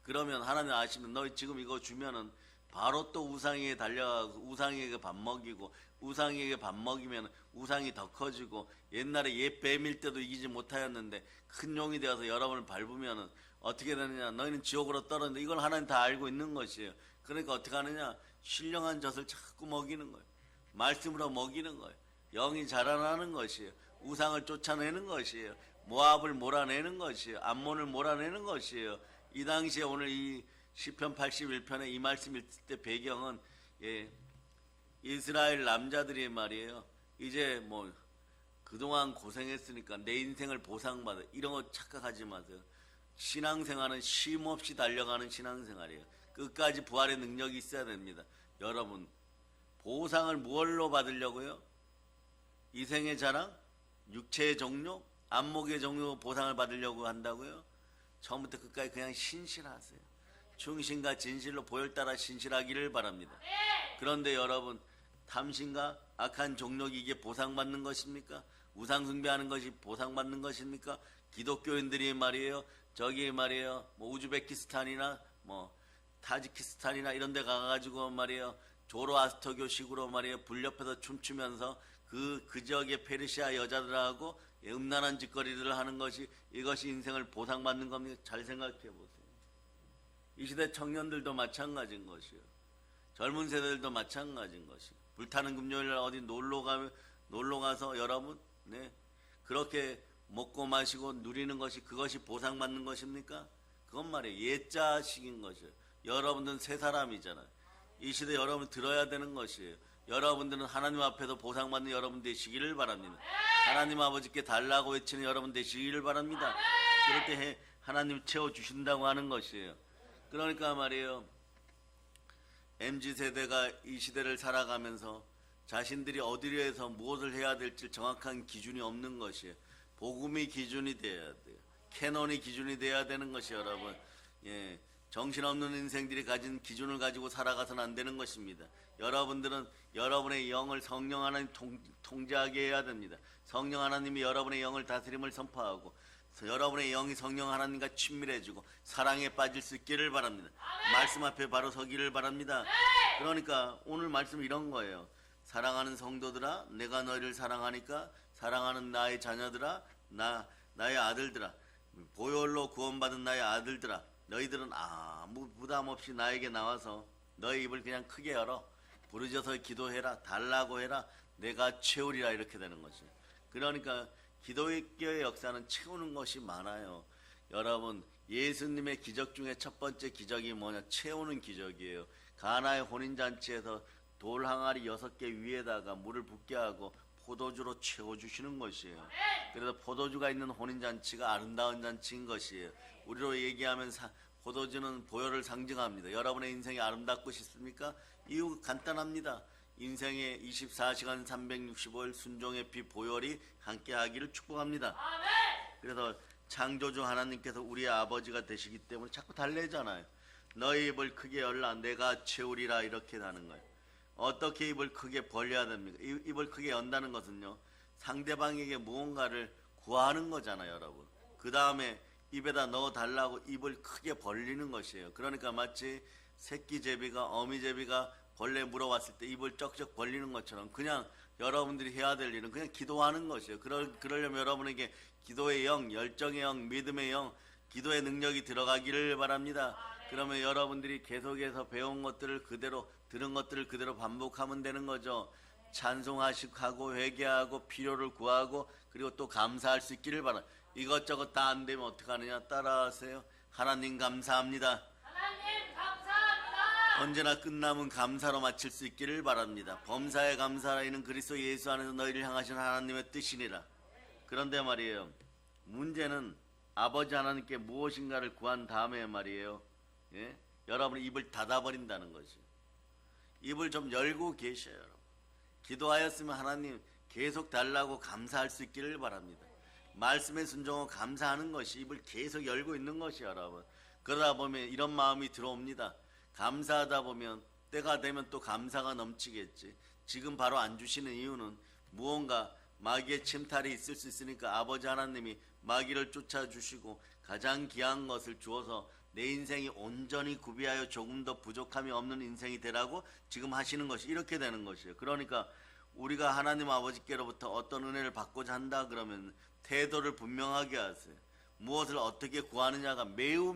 그러면 하나님 아시면 너희 지금 이거 주면은 바로 또 우상에게 달려가고 우상에게 밥 먹이고 우상에게 밥 먹이면 우상이 더 커지고 옛날에 옛 뱀일 때도 이기지 못하였는데 큰 용이 되어서 여러분을 밟으면은 어떻게 되느냐? 너희는 지옥으로 떨어졌는데 이걸 하나님 다 알고 있는 것이에요. 그러니까 어떻게 하느냐? 신령한 젖을 자꾸 먹이는 거예요. 말씀으로 먹이는 거예요. 영이 자라나는 것이에요. 우상을 쫓아내는 것이에요. 모압을 몰아내는 것이에요. 암몬을 몰아내는 것이에요. 이 당시에 오늘 이 시편 81편에 이 말씀 읽을 때 배경은 이스라엘 남자들이 말이에요. 이제 뭐 그동안 고생했으니까 내 인생을 보상받아 이런 거 착각하지 마세요. 신앙생활은 쉼없이 달려가는 신앙생활이에요. 끝까지 부활의 능력이 있어야 됩니다. 여러분 보상을 무엇로 받으려고요? 이생의 자랑? 육체의 종료? 안목의 종료 보상을 받으려고 한다고요? 처음부터 끝까지 그냥 신실하세요. 충신과 진실로 보혈 따라 신실하기를 바랍니다. 그런데 여러분 탐심과 악한 종력이 이게 보상받는 것입니까? 우상 숭배하는 것이 보상받는 것입니까? 기독교인들이 말이에요. 저기 말이에요. 뭐 우즈베키스탄이나 뭐 타지키스탄이나 이런 데 가가지고 말이에요. 조로아스터교식으로 말이에요. 불 옆에서 춤추면서 그 지역의 페르시아 여자들하고 음란한 짓거리들을 하는 것이 이것이 인생을 보상받는 겁니까? 잘 생각해 보세요. 이 시대 청년들도 마찬가지인 것이요. 젊은 세대들도 마찬가지인 것이요. 불타는 금요일 날 어디 놀러 가서 여러분 그렇게 먹고 마시고 누리는 것이 그것이 보상받는 것입니까? 그건 말이에요. 옛자식인 것이에요. 여러분들은 새 사람이잖아요. 이 시대 여러분 들어야 되는 것이에요. 여러분들은 하나님 앞에서 보상받는 여러분 되시기를 바랍니다. 하나님 아버지께 달라고 외치는 여러분 되시기를 바랍니다. 그럴 때 하나님 채워주신다고 하는 것이에요. 그러니까 말이에요. MZ세대가 이 시대를 살아가면서 자신들이 어디에서 무엇을 해야 될지 정확한 기준이 없는 것이에요. 복음이 기준이 되어야 돼요. 캐논이 기준이 돼야 되는 것이 여러분. 예, 정신없는 인생들이 가진 기준을 가지고 살아가서는 안 되는 것입니다. 여러분들은 여러분의 영을 성령 하나님 통제하게 해야 됩니다. 성령 하나님이 여러분의 영을 다스림을 선포하고 여러분의 영이 성령 하나님과 친밀해지고 사랑에 빠질 수 있기를 바랍니다. 말씀 앞에 바로 서기를 바랍니다. 그러니까 오늘 말씀 이런 거예요. 사랑하는 성도들아, 내가 너희를 사랑하니까 사랑하는 나의 자녀들아, 나의 아들들아, 보혈로 구원받은 나의 아들들아, 너희들은 아무 부담 없이 나에게 나와서 너의 입을 그냥 크게 열어 부르짖어서 기도해라, 달라고 해라, 내가 채우리라. 이렇게 되는 거죠. 그러니까 기도의 역사는 채우는 것이 많아요. 여러분, 예수님의 기적 중에 첫 번째 기적이 뭐냐? 채우는 기적이에요. 가나의 혼인잔치에서 돌 항아리 6개 위에다가 물을 붓게 하고 포도주로 채워주시는 것이에요. 그래서 포도주가 있는 혼인잔치가 아름다운 잔치인 것이에요. 우리로 얘기하면 포도주는 보혈을 상징합니다. 여러분의 인생이 아름답고 싶습니까? 이유 간단합니다. 인생의 24시간 365일 순종의 피 보혈이 함께하기를 축복합니다. 그래서 창조주 하나님께서 우리의 아버지가 되시기 때문에 자꾸 달래잖아요. 너희 입을 크게 열라 내가 채우리라. 이렇게 하는 거예요. 어떻게 입을 크게 벌려야 됩니까? 입을 크게 연다는 것은요, 상대방에게 무언가를 구하는 거잖아요, 여러분. 그 다음에 입에다 넣어달라고 입을 크게 벌리는 것이에요. 그러니까 마치 새끼 제비가 어미 제비가 벌레 물어왔을 때 입을 쩍쩍 벌리는 것처럼 그냥 여러분들이 해야 될 일은 그냥 기도하는 것이에요. 그러려면 여러분에게 기도의 영, 열정의 영, 믿음의 영, 기도의 능력이 들어가기를 바랍니다. 그러면 여러분들이 계속해서 배운 것들을 그대로, 들은 것들을 그대로 반복하면 되는 거죠. 찬송하고 회개하고 필요를 구하고 그리고 또 감사할 수 있기를 바랍니다. 이것저것 다 안 되면 어떻게 하느냐? 따라하세요. 하나님 감사합니다. 하나님 감사합니다. 언제나 끝남은 감사로 마칠 수 있기를 바랍니다. 범사에 감사하라. 이는 그리스도 예수 안에서 너희를 향하신 하나님의 뜻이니라. 그런데 말이에요, 문제는 아버지 하나님께 무엇인가를 구한 다음에 말이에요, 예? 여러분이 입을 닫아버린다는 거죠. 입을 좀 열고 계셔요. 여러분. 기도하였으면 하나님 계속 달라고 감사할 수 있기를 바랍니다. 말씀에 순종하고 감사하는 것이 입을 계속 열고 있는 것이 여러분. 그러다 보면 이런 마음이 들어옵니다. 감사하다 보면 때가 되면 또 감사가 넘치겠지. 지금 바로 안 주시는 이유는 무언가 마귀의 침탈이 있을 수 있으니까 아버지 하나님이 마귀를 쫓아주시고 가장 귀한 것을 주어서 내 인생이 온전히 구비하여 조금 더 부족함이 없는 인생이 되라고 지금 하시는 것이 이렇게 되는 것이에요. 그러니까 우리가 하나님 아버지께로부터 어떤 은혜를 받고자 한다 그러면 태도를 분명하게 하세요. 무엇을 어떻게 구하느냐가 매우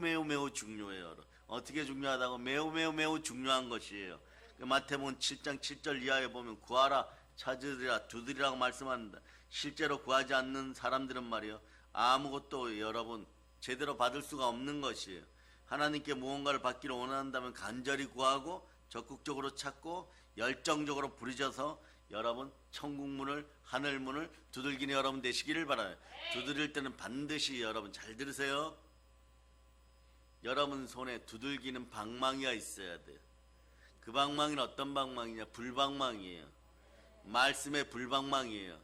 중요해요. 어떻게 중요하다고? 매우 중요한 것이에요. 마태복음 7장 7절 이하에 보면 구하라 찾으리라 두드리라고 말씀합니다. 실제로 구하지 않는 사람들은 말이요, 아무것도 여러분 제대로 받을 수가 없는 것이에요. 하나님께 무언가를 받기를 원한다면 간절히 구하고 적극적으로 찾고 열정적으로 부르짖어서 여러분 천국문을, 하늘문을 두들기는 여러분 되시기를 바라요. 두드릴 때는 반드시 여러분 잘 들으세요. 여러분 손에 두들기는 방망이가 있어야 돼요. 그 방망이는 어떤 방망이냐? 불방망이에요. 말씀의 불방망이에요.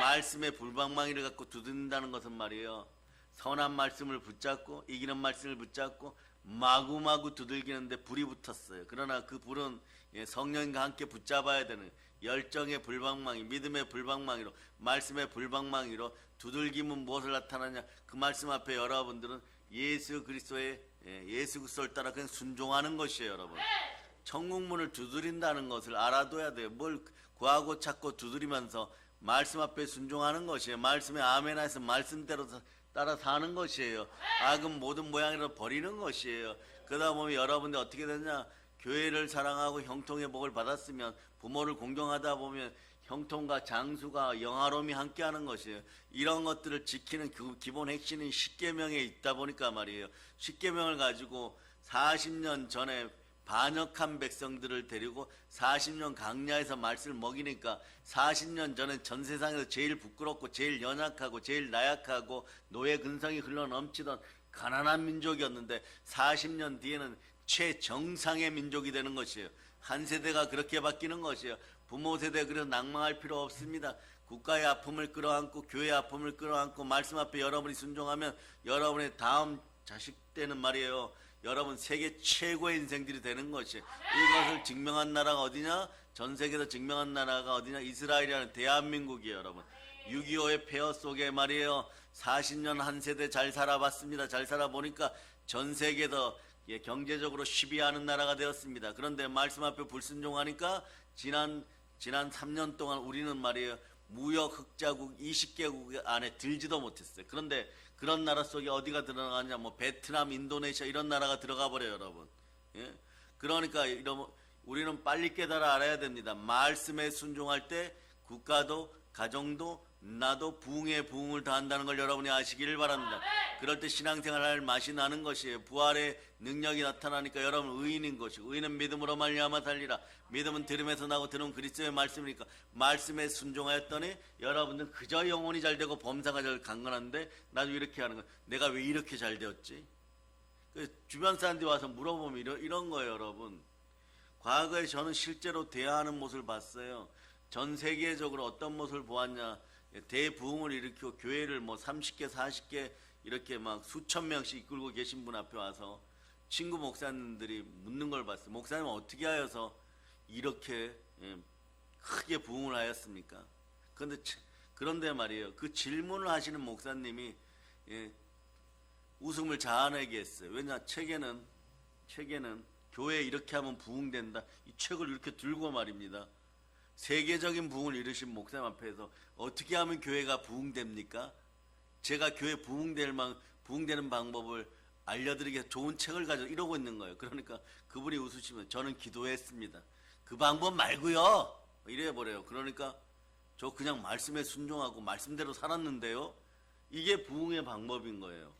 말씀의 불방망이를 갖고 두드린다는 것은 말이에요, 선한 말씀을 붙잡고 이기는 말씀을 붙잡고 마구마구 두들기는데 불이 붙었어요. 그러나 그 불은 성령과 함께 붙잡아야 되는 열정의 불방망이, 믿음의 불방망이로, 말씀의 불방망이로 두들기면 무엇을 나타나냐? 그 말씀 앞에 여러분들은 예수 그리스도의 예수 그리스도를 따라 그냥 순종하는 것이에요. 여러분, 천국문을 두드린다는 것을 알아둬야 돼요. 뭘 구하고 찾고 두드리면서 말씀 앞에 순종하는 것이에요. 말씀에 아멘해서 말씀대로 따라 사는 것이에요. 악은 모든 모양으로 버리는 것이에요. 그러다 보면 여러분들 어떻게 되냐? 교회를 사랑하고 형통의 복을 받았으면 부모를 공경하다 보면 형통과 장수가 영화로움이 함께하는 것이에요. 이런 것들을 지키는 그 기본 핵심은 십계명에 있다 보니까 말이에요. 십계명을 가지고 40년 전에 반역한 백성들을 데리고 40년 강야에서 말씀을 먹이니까 40년 전엔 전 세상에서 제일 부끄럽고 제일 연약하고 제일 나약하고 노예 근성이 흘러넘치던 가난한 민족이었는데 40년 뒤에는 최정상의 민족이 되는 것이에요. 한 세대가 그렇게 바뀌는 것이에요. 부모 세대 그래서 낭망할 필요 없습니다. 국가의 아픔을 끌어안고 교회의 아픔을 끌어안고 말씀 앞에 여러분이 순종하면 여러분의 다음 자식 때는 말이에요. 여러분 세계 최고의 인생들이 되는 것이 이것을 증명한 나라가 어디냐? 전 세계에서 증명한 나라가 어디냐? 이스라엘이라는 대한민국이에요, 여러분. 6.25의 폐허 속에 말이에요. 40년 한 세대 잘 살아봤습니다. 잘 살아보니까 전 세계에서 경제적으로 시비하는 나라가 되었습니다. 그런데 말씀 앞에 불순종하니까 지난 3년 동안 우리는 말이에요. 무역 흑자국 20개국 안에 들지도 못했어요. 그런데 그런 나라 속에 어디가 들어가냐? 뭐 베트남, 인도네시아 이런 나라가 들어가 버려요, 여러분. 예? 그러니까 우리는 빨리 깨달아 알아야 됩니다. 말씀에 순종할 때 국가도 가정도 나도 부흥에 부흥을 더한다는 걸 여러분이 아시기를 바랍니다. 그럴 때 신앙생활할 맛이 나는 것이에요. 부활의 능력이 나타나니까 여러분 의인인 것이고 의인은 믿음으로 말미암아 살리라. 믿음은 들음에서 나고 들음은 그리스도의 말씀이니까 말씀에 순종하였더니 여러분들 그저 영혼이 잘 되고 범사가 잘 강건한데 나도 이렇게 하는 거예요. 내가 왜 이렇게 잘 되었지? 주변 사람들이 와서 물어보면 이런 거예요, 여러분. 과거에 저는 실제로 대화하는 모습을 봤어요. 전 세계적으로 어떤 모습을 보았냐? 대부흥을 일으키고 교회를 뭐 30개, 40개 이렇게 막 수천 명씩 이끌고 계신 분 앞에 와서 친구 목사님들이 묻는 걸 봤어요. 목사님 어떻게 하여서 이렇게 크게 부흥을 하였습니까? 그런데 말이에요. 그 질문을 하시는 목사님이 웃음을 자아내게 했어요. 왜냐? 책에는 교회 이렇게 하면 부흥된다. 이 책을 이렇게 들고 말입니다. 세계적인 부흥을 이루신 목사님 앞에서 어떻게 하면 교회가 부흥됩니까? 제가 교회 부흥되는 방법을 알려드리게 좋은 책을 가지고 이러고 있는 거예요. 그러니까 그분이 웃으시면 저는 기도했습니다. 그 방법 말고요. 이래 버려요. 그러니까 저 그냥 말씀에 순종하고 말씀대로 살았는데요. 이게 부흥의 방법인 거예요.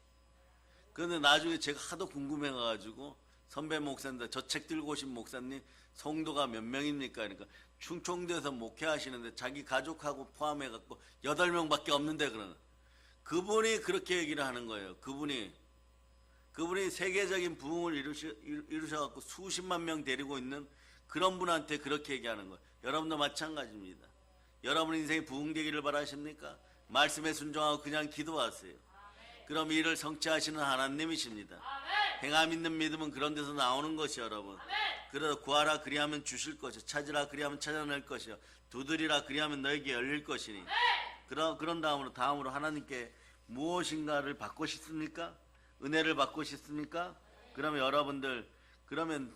그런데 나중에 제가 하도 궁금해가지고 선배 목사님들 저 책 들고 오신 목사님 성도가 몇 명입니까? 그러니까 충청도에서 목회하시는데 자기 가족하고 포함해갖고 8명밖에 없는데 그러는 그분이 그렇게 얘기를 하는 거예요. 그분이 세계적인 부흥을 이루셔갖고 수십만 명 데리고 있는 그런 분한테 그렇게 얘기하는 거예요. 여러분도 마찬가지입니다. 여러분 인생이 부흥되기를 바라십니까? 말씀에 순종하고 그냥 기도하세요. 그럼 이를 성취하시는 하나님이십니다. 행함 있는 믿음은 그런 데서 나오는 것이 여러분. 그래서 구하라 그리하면 주실 것이요 찾으라 그리하면 찾아낼 것이요 두드리라 그리하면 너에게 열릴 것이니. 그런 다음으로 하나님께 무엇인가를 받고 싶습니까? 은혜를 받고 싶습니까? 그러면 여러분들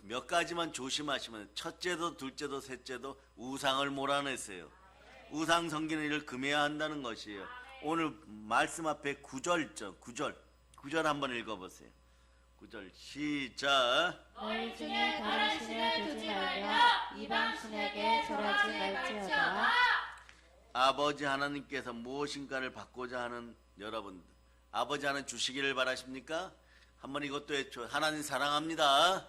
몇 가지만 조심하시면 첫째도 둘째도 셋째도 우상을 몰아내세요. 우상 섬기는 일을 금해야 한다는 것이에요. 오늘 말씀 앞에 9절 한번 읽어보세요. 9절 시작. 너희 중에 다른 신을 두지 말며 이방 신에게 절하지 말지어다. 아버지 하나님께서 무엇인가를 받고자 하는 여러분들, 아버지 하나님 주시기를 바라십니까? 한번 이것도 외쳐. 하나님 사랑합니다.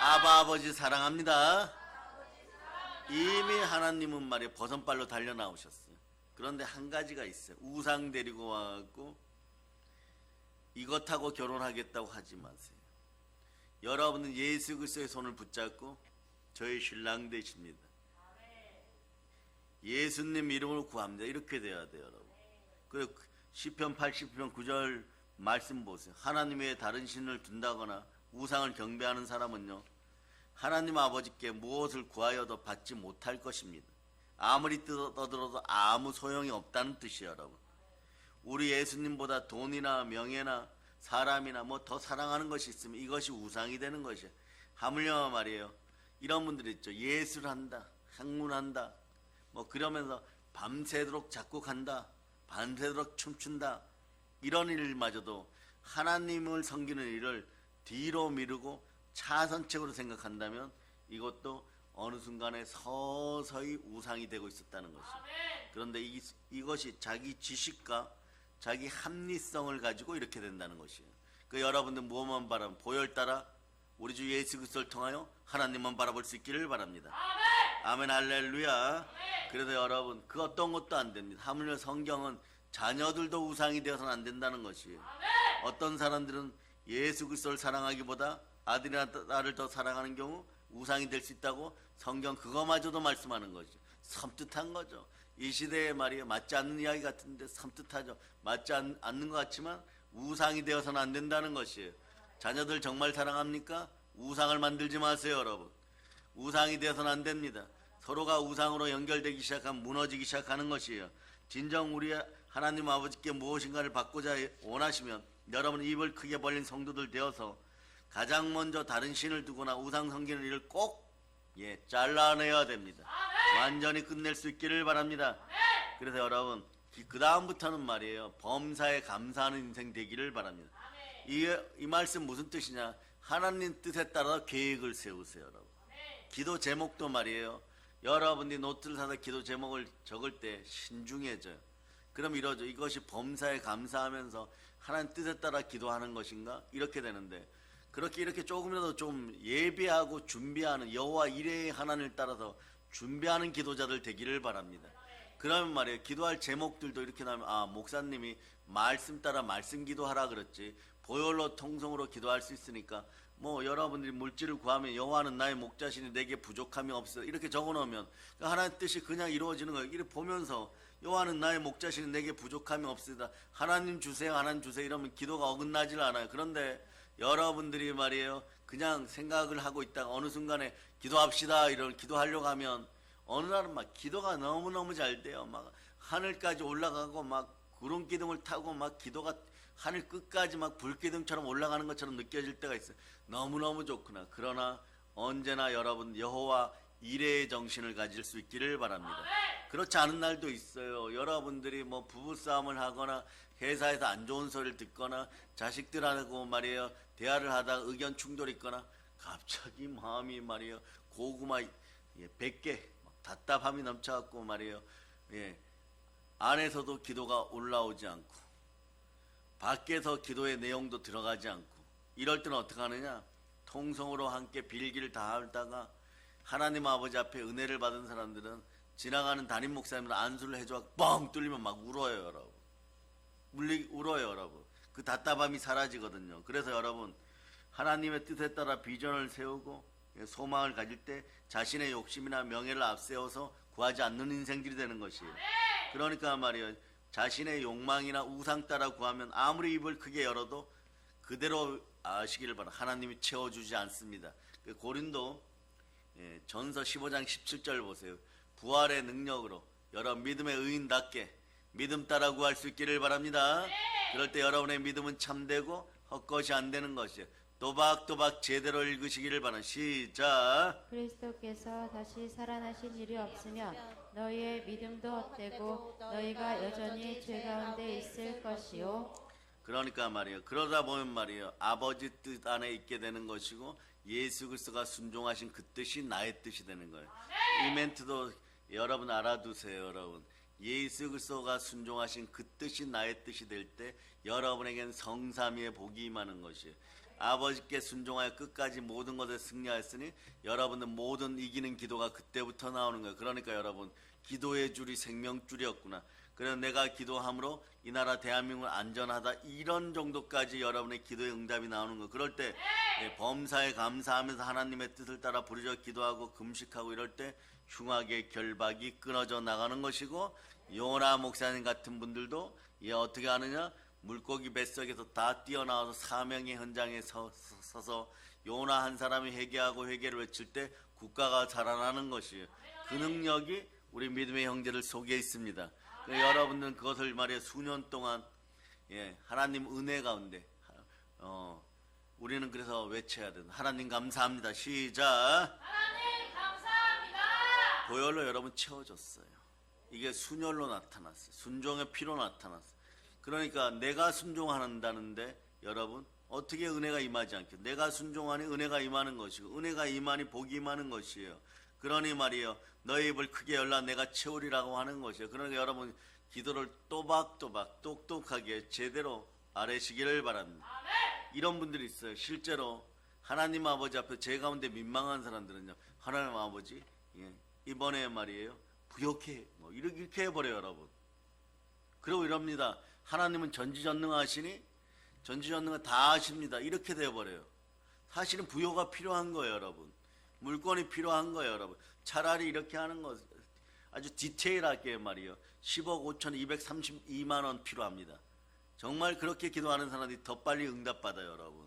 아바 아버지 사랑합니다. 이미 하나님은 말이에요 버선발로 달려 나오셨어요. 그런데 한 가지가 있어요. 우상 데리고 와갖고 이것하고 결혼하겠다고 하지 마세요. 여러분은 예수 그리스도의 손을 붙잡고 저의 신랑 되십니다. 예수님 이름으로 구합니다. 이렇게 돼야 돼요, 여러분. 그리고 시편 80편 9절 말씀 보세요. 하나님 외에 다른 신을 둔다거나 우상을 경배하는 사람은요, 하나님 아버지께 무엇을 구하여도 받지 못할 것입니다. 아무리 떠들어도 아무 소용이 없다는 뜻이에요, 여러분. 우리 예수님보다 돈이나 명예나 사람이나 뭐 더 사랑하는 것이 있으면 이것이 우상이 되는 것이에요. 하물며 말이에요. 이런 분들 있죠. 예술 한다, 학문한다, 뭐 그러면서 밤새도록 작곡한다, 밤새도록 춤춘다. 이런 일마저도 하나님을 섬기는 일을 뒤로 미루고 차선책으로 생각한다면 이것도 어느 순간에 서서히 우상이 되고 있었다는 것이죠. 그런데 이것이 자기 지식과 자기 합리성을 가지고 이렇게 된다는 것이에요. 그 여러분들 무엇만 바라면 보혈 따라 우리 주 예수 그리스도를 통하여 하나님만 바라볼 수 있기를 바랍니다. 아멘 할렐루야. 그래서 여러분 그 어떤 것도 안 됩니다. 하물며 성경은 자녀들도 우상이 되어서는 안 된다는 것이에요. 어떤 사람들은 예수 그리스도를 사랑하기보다 아들이나 딸을 더 사랑하는 경우 우상이 될 수 있다고 성경 그거마저도 말씀하는 거죠. 섬뜩한 거죠. 이 시대에 말이에요. 맞지 않는 이야기 같은데 섬뜩하죠. 맞지 않는 것 같지만 우상이 되어서는 안 된다는 것이에요. 자녀들 정말 사랑합니까? 우상을 만들지 마세요, 여러분. 우상이 되어서는 안 됩니다. 서로가 우상으로 연결되기 시작하면 무너지기 시작하는 것이에요. 진정 우리 하나님 아버지께 무엇인가를 받고자 원하시면 여러분 입을 크게 벌린 성도들 되어서 가장 먼저 다른 신을 두거나 우상 섬기는 일을 꼭 잘라내야 됩니다. 완전히 끝낼 수 있기를 바랍니다. 그래서 여러분 그 다음부터는 말이에요. 범사에 감사하는 인생 되기를 바랍니다. 이 말씀 무슨 뜻이냐? 하나님 뜻에 따라 계획을 세우세요, 여러분. 기도 제목도 말이에요. 여러분이 노트를 사서 기도 제목을 적을 때 신중해져요. 그럼 이러죠. 이것이 범사에 감사하면서 하나님 뜻에 따라 기도하는 것인가? 이렇게 되는데 이렇게 조금이라도 좀 예배하고 준비하는 여호와 이레의 하나님을 따라서 준비하는 기도자들 되기를 바랍니다. 그러면 말이에요. 기도할 제목들도 이렇게 나면 목사님이 말씀 따라 말씀 기도하라 그랬지. 보혈로 통성으로 기도할 수 있으니까 여러분들이 물질을 구하면 여호와는 나의 목자시니 내게 부족함이 없어 이렇게 적어놓으면 하나님의 뜻이 그냥 이루어지는 거예요. 이렇게 보면서 여호와는 나의 목자시니 내게 부족함이 없으다. 하나님 주세요, 하나님 주세요 이러면 기도가 어긋나질 않아요. 그런데 여러분들이 말이에요. 그냥 생각을 하고 있다가 어느 순간에 기도합시다 이런 기도하려고 하면 어느 날은 막 기도가 너무너무 잘 돼요. 막 하늘까지 올라가고 막 구름 기둥을 타고 막 기도가 하늘 끝까지 막 불기둥처럼 올라가는 것처럼 느껴질 때가 있어요. 너무너무 좋구나. 그러나 언제나 여러분 여호와 이레의 정신을 가질 수 있기를 바랍니다. 그렇지 않은 날도 있어요. 여러분들이 부부싸움을 하거나 회사에서 안 좋은 소리를 듣거나 자식들하고 말이에요. 대화를 하다가 의견 충돌이 있거나 갑자기 마음이 말이에요. 고구마 100개 답답함이 넘쳐갖고 말이에요. 안에서도 기도가 올라오지 않고 밖에서 기도의 내용도 들어가지 않고 이럴 때는 어떻게 하느냐? 통성으로 함께 빌기를 다 하다가 하나님 아버지 앞에 은혜를 받은 사람들은 지나가는 담임 목사님들 안수를 해줘 뻥 뚫리면 막 울어요, 여러분. 울어요, 여러분. 그 답답함이 사라지거든요. 그래서 여러분 하나님의 뜻에 따라 비전을 세우고 소망을 가질 때 자신의 욕심이나 명예를 앞세워서 구하지 않는 인생들이 되는 것이에요. 그러니까 말이에요. 자신의 욕망이나 우상 따라 구하면 아무리 입을 크게 열어도 그대로 아시기를 바랍니다. 하나님이 채워주지 않습니다. 고린도 전서 15장 17절 보세요. 부활의 능력으로 여러 믿음의 의인답게 믿음 따라 구할 수 있기를 바랍니다. 그럴 때 여러분의 믿음은 참되고 헛것이 안 되는 것이에요. 또박또박 제대로 읽으시기를 바랍니다. 시작. 그리스도께서 다시 살아나신 일이 없으면 너희의 믿음도 헛되고 너희가 여전히 죄 가운데 있을 것이요. 그러니까 말이에요. 그러다 보면 말이에요. 아버지 뜻 안에 있게 되는 것이고 예수 그리스도가 순종하신 그 뜻이 나의 뜻이 되는 거예요. 이 멘트도 여러분 알아두세요, 여러분. 예수 그리스도가 순종하신 그 뜻이 나의 뜻이 될 때 여러분에게는 성삼위의 복이 임하는 것이에요. 아버지께 순종하여 끝까지 모든 것에 승리하였으니 여러분은 모든 이기는 기도가 그때부터 나오는 거예요. 그러니까 여러분 기도의 줄이 생명줄이었구나. 그래서 내가 기도함으로 이 나라 대한민국은 안전하다 이런 정도까지 여러분의 기도의 응답이 나오는 거예요. 그럴 때 범사에 감사하면서 하나님의 뜻을 따라 부르짖어 기도하고 금식하고 이럴 때 흉악의 결박이 끊어져 나가는 것이고 요나 목사님 같은 분들도 어떻게 하느냐? 물고기 뱃속에서 다 뛰어나와서 사명의 현장에 서서 요나 한 사람이 회개하고 회개를 외칠 때 국가가 살아나는 것이에요. 그 능력이 우리 믿음의 형제들 속에 있습니다. 여러분들은 그것을 말이에요. 수년 동안 하나님 은혜 가운데 우리는 그래서 외쳐야 된다. 하나님 감사합니다. 시작. 하나님 감사합니다. 보혈로 여러분 채워졌어요. 이게 순혈로 나타났어요. 순종의 피로 나타났어요. 그러니까 내가 순종한다는데 여러분 어떻게 은혜가 임하지 않게? 내가 순종하니 은혜가 임하는 것이고 은혜가 임하니 복이 임하는 것이에요. 그러니 말이에요. 너의 입을 크게 열라 내가 채우리라고 하는 것이에요. 그러니까 여러분 기도를 또박또박 똑똑하게 제대로 아뢰시기를 바랍니다. 이런 분들이 있어요. 실제로 하나님 아버지 앞에 제 가운데 민망한 사람들은요. 하나님 아버지 이번에 말이에요. 부욕해 이렇게 해버려요, 여러분. 그리고 이럽니다. 하나님은 전지전능하시니 전지전능은 다 아십니다. 이렇게 되어버려요. 사실은 부요가 필요한 거예요, 여러분. 물건이 필요한 거예요, 여러분. 차라리 이렇게 하는 거 아주 디테일하게 말이에요. 10억 5,232만 원 필요합니다. 정말 그렇게 기도하는 사람들이 더 빨리 응답받아요, 여러분.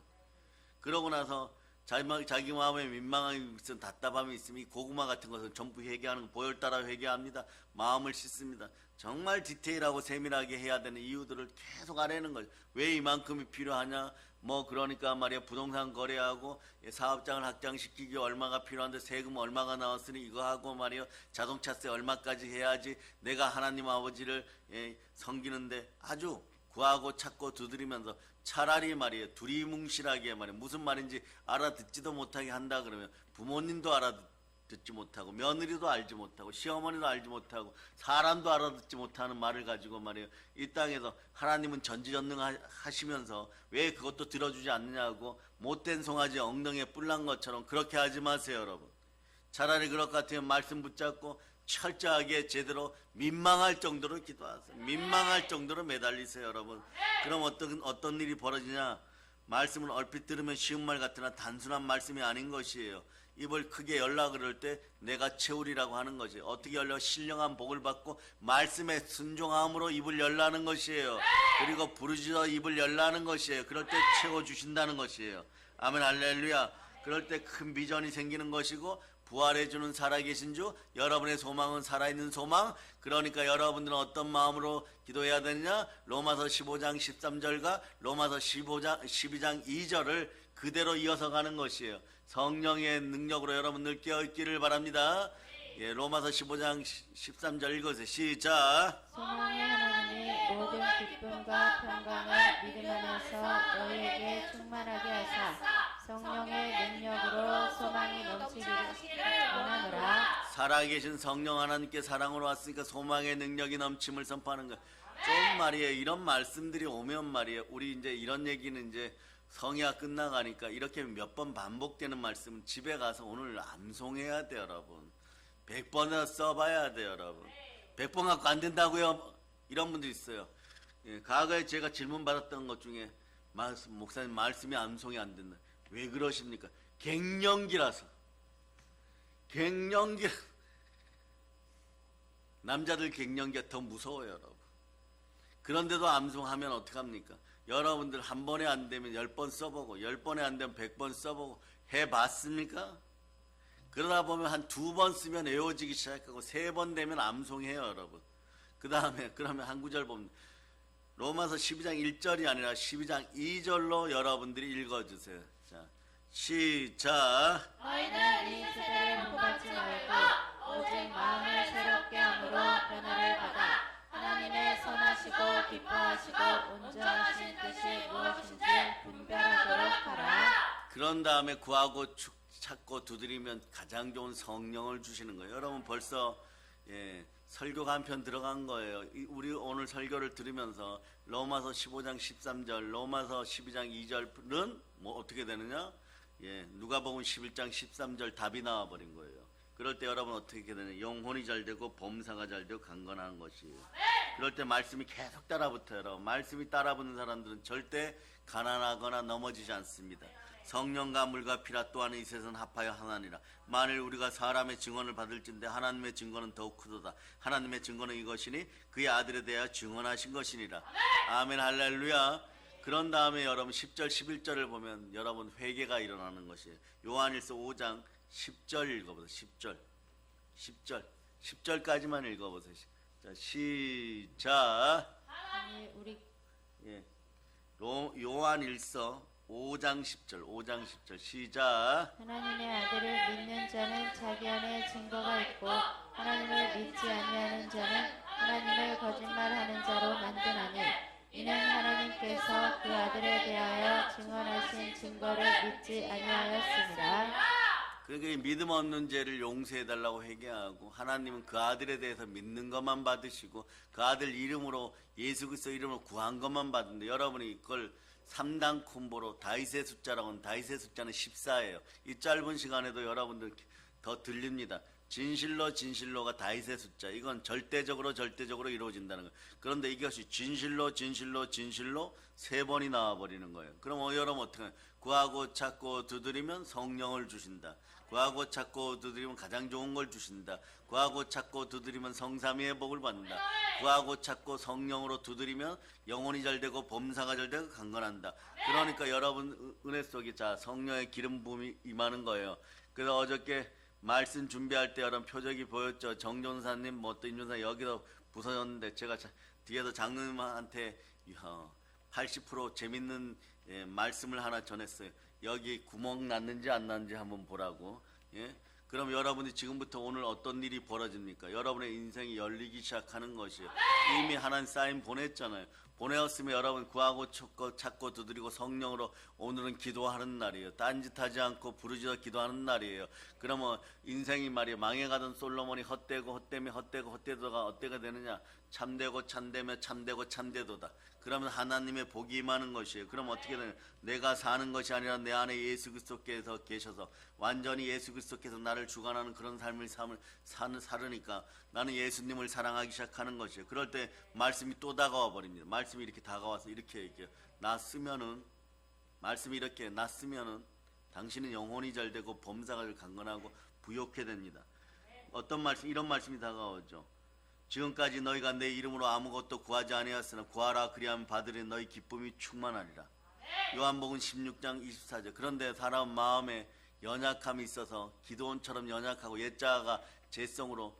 그러고 나서 자기 마음에 민망함이 있으면 답답함이 있으면 이 고구마 같은 것은 전부 회개하는 거 보혈 따라 회개합니다. 마음을 씻습니다. 정말 디테일하고 세밀하게 해야 되는 이유들을 계속 아뢰는 거죠. 왜 이만큼이 필요하냐? 뭐 그러니까 말이야 부동산 거래하고 사업장을 확장시키기 얼마가 필요한데 세금 얼마가 나왔으니 이거 하고 말이야 자동차세 얼마까지 해야지 내가 하나님 아버지를 섬기는데 아주 구하고 찾고 두드리면서 차라리 말이에요 두리뭉실하게 말이에요 무슨 말인지 알아듣지도 못하게 한다 그러면 부모님도 알아듣지 못하고 며느리도 알지 못하고 시어머니도 알지 못하고 사람도 알아듣지 못하는 말을 가지고 말이에요 이 땅에서 하나님은 전지전능하시면서 왜 그것도 들어주지 않느냐고 못된 송아지 엉덩이에 뿔난 것처럼 그렇게 하지 마세요 여러분. 차라리 그럴 것 같으면 말씀 붙잡고 철저하게 제대로 민망할 정도로 기도하세요. 민망할 정도로 매달리세요 여러분. 그럼 어떤 일이 벌어지냐? 말씀을 얼핏 들으면 쉬운 말 같으나 단순한 말씀이 아닌 것이에요. 입을 크게 열라 그럴 때 내가 채우리라고 하는 거지. 어떻게 열려? 신령한 복을 받고 말씀에 순종함으로 입을 열라는 것이에요. 그리고 부르짖어 입을 열라는 것이에요. 그럴 때 채워주신다는 것이에요. 아멘 할렐루야. 그럴 때 큰 비전이 생기는 것이고 부활해주는 살아계신 주, 여러분의 소망은 살아있는 소망. 그러니까 여러분들은 어떤 마음으로 기도해야 되느냐? 로마서 15장 13절과 로마서 12장 2절을 그대로 이어서 가는 것이에요. 성령의 능력으로 여러분들 깨어있기를 바랍니다. 예, 로마서 15장 13절 읽으세요. 시작. 소망의 하나님이 모든 기쁨과 평강을 믿음 안에서 너희에게 충만하게 하사 성령의 능력으로 소망이 넘치기를 원하노라. 살아계신 성령 하나님께 사랑으로 왔으니까 소망의 능력이 넘침을 선포하는 거. 좀 말이에요. 이런 말씀들이 오면 말이에요. 우리 이제 이런 얘기는 이제 성회가 끝나가니까 이렇게 몇 번 반복되는 말씀은 집에 가서 오늘 암송해야 돼요, 여러분. 100번을 써봐야 돼요, 여러분. 100번 갖고 안 된다고요? 이런 분들 있어요. 예, 과거에 제가 질문 받았던 것 중에 목사님 말씀이 암송이 안 된다. 왜 그러십니까? 갱년기라서. 남자들 갱년기가 더 무서워요, 여러분. 그런데도 암송하면 어떡합니까? 여러분들 한 번에 안 되면 10번 써보고 10번에 안 되면 100번 써보고 해봤습니까? 그러다 보면 한 2번 쓰면 외워지기 시작하고 3번 되면 암송해요, 여러분. 그 다음에 그러면 한 구절 보면 로마서 12장 1절이 아니라 12장 2절로 여러분들이 읽어주세요. 자, 시작. 너희는 이 세대를 본받지 말고 오직 마음을 새롭게 함으로 변화를 받아 하나님의 선하시고 기뻐하시고 온전하신 뜻이 무엇인지 분별하도록 하라. 그런 다음에 구하고 찾고 두드리면 가장 좋은 성령을 주시는 거예요. 여러분 벌써 설교가 한 편 들어간 거예요. 우리 오늘 설교를 들으면서 로마서 15장 13절, 로마서 12장 2절은 뭐 어떻게 되느냐? 누가복음 11장 13절 답이 나와버린 거예요. 그럴 때 여러분 어떻게 되느냐? 영혼이 잘 되고 범사가 잘 되고 강건한 것이에요. 그럴 때 말씀이 계속 따라붙어요. 여러분. 말씀이 따라붙는 사람들은 절대 가난하거나 넘어지지 않습니다. 성령과 물과 피라 또한 이 셋은 합하여 하나니라. 만일 우리가 사람의 증언을 받을진대 하나님의 증거는 더욱 크도다. 하나님의 증거는 이것이니 그의 아들에 대하여 증언하신 것이니라. 아멘 할렐루야. 그런 다음에 여러분 10절 11절을 보면 여러분 회개가 일어나는 것이에요. 요한일서 5장 10절 읽어보세요. 10절까지만 읽어보세요. 자, 시작. 우리 요한일서 5장 10절 시작. 하나님의 아들을 믿는 자는 자기 안에 증거가 있고 하나님을 믿지 아니하는 자는 하나님을 거짓말하는 자로 만드나니 이는 하나님께서 그 아들에 대하여 증언하신 증거를 믿지 아니하였습니다. 그러니까 믿음 없는 죄를 용서해달라고 회개하고 하나님은 그 아들에 대해서 믿는 것만 받으시고 그 아들 이름으로 예수 그리스도 이름으로 구한 것만 받는데 여러분이 이걸 3단 콤보로 다윗의 숫자라고 하는 다윗의 숫자는 14예요. 이 짧은 시간에도 여러분들 더 들립니다. 진실로 진실로가 다윗의 숫자. 이건 절대적으로 이루어진다는 거예요. 그런데 이것이 진실로 세 번이 나와버리는 거예요. 그럼 여러분 어떻게 해요? 구하고 찾고 두드리면 성령을 주신다. 구하고 찾고 두드리면 가장 좋은 걸 주신다. 구하고 찾고 두드리면 성삼위의 복을 받는다. 구하고 찾고 성령으로 두드리면 영혼이 잘 되고 범사가 잘 되고 강건한다. 그러니까 여러분 은혜 속에 자 성령의 기름 부음이 임하는 거예요. 그래서 어저께 말씀 준비할 때 여러분 표적이 보였죠. 정전사님 뭐 또 임전사 여기도 부서졌는데 제가 뒤에서 장로님한테 80% 재밌는 말씀을 하나 전했어요. 여기 구멍 났는지 안 났는지 한번 보라고. 예? 그럼 여러분이 지금부터 오늘 어떤 일이 벌어집니까? 여러분의 인생이 열리기 시작하는 것이에요. 이미 하나님 사인 보냈잖아요. 보내었으면 여러분 구하고 찾고 두드리고 성령으로 오늘은 기도하는 날이에요. 딴짓하지 않고 부르짖어 기도하는 날이에요. 그러면 인생이 말이에요. 망해가던 솔로몬이 헛되도가 어때가 되느냐? 참되고 참되며 참되고 참되도다. 그러면 하나님의 복이 임하는 것이에요. 그럼 어떻게 되냐? 내가 사는 것이 아니라 내 안에 예수 그리스도께서 계셔서 완전히 예수 그리스도께서 나를 주관하는 그런 삶을 살으니까 나는 예수님을 사랑하기 시작하는 것이에요. 그럴 때 말씀이 또 다가와 버립니다. 말씀이 이렇게 다가와서 이렇게 얘기해요. 말씀이 이렇게 났으면은 당신은 영혼이 잘 되고 범사가 강건하고 부욕해 됩니다. 어떤 말씀? 이런 말씀이 다가오죠. 지금까지 너희가 내 이름으로 아무것도 구하지 아니하였으나 구하라 그리하면 받으리 너희 기쁨이 충만하리라. 요한복음 16장 24절. 그런데 사람 마음에 연약함이 있어서 기도원처럼 연약하고 옛자가 죄성으로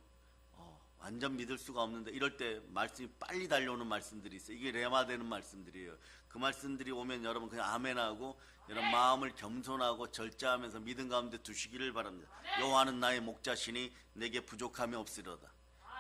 완전 믿을 수가 없는데 이럴 때 말씀이 빨리 달려오는 말씀들이 있어요. 이게 레마되는 말씀들이에요. 그 말씀들이 오면 여러분 그냥 아멘하고 여러분 마음을 겸손하고 절제하면서 믿음 가운데 두시기를 바랍니다. 여호와는 나의 목자시니 내게 부족함이 없으리로다.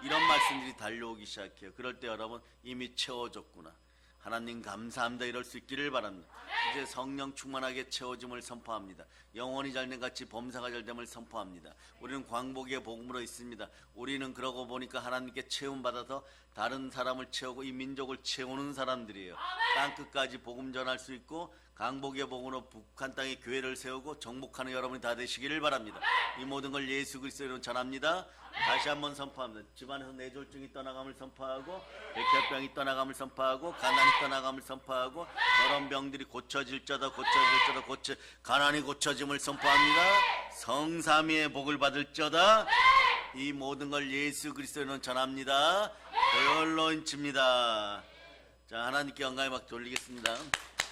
이런 말씀들이 달려오기 시작해요. 그럴 때 여러분 이미 채워졌구나. 하나님 감사합니다. 이럴 수 있기를 바랍니다. 이제 성령 충만하게 채워짐을 선포합니다. 영혼이 잘됨 같이 범사가 잘됨을 선포합니다. 우리는 광복의 복음으로 있습니다. 우리는 그러고 보니까 하나님께 채움받아서 다른 사람을 채우고 이 민족을 채우는 사람들이에요. 땅끝까지 복음 전할 수 있고 강복의 복음으로 북한 땅에 교회를 세우고 정복하는 여러분이 다 되시기를 바랍니다. 이 모든 걸 예수 그리스도로 전합니다. 다시 한번 선포합니다. 집안에서 뇌졸중이 떠나감을 선포하고 백혈병이 떠나감을 선포하고 가난이 떠나감을 선포하고 여러 병들이 고쳐질 자다 가난이 고쳐짐을 선포합니다. 성삼위의 복을 받을 자다. 이 모든 걸 예수 그리스도로 전합니다. 보혈로 인칩니다. 자, 하나님께 영광의 막 돌리겠습니다.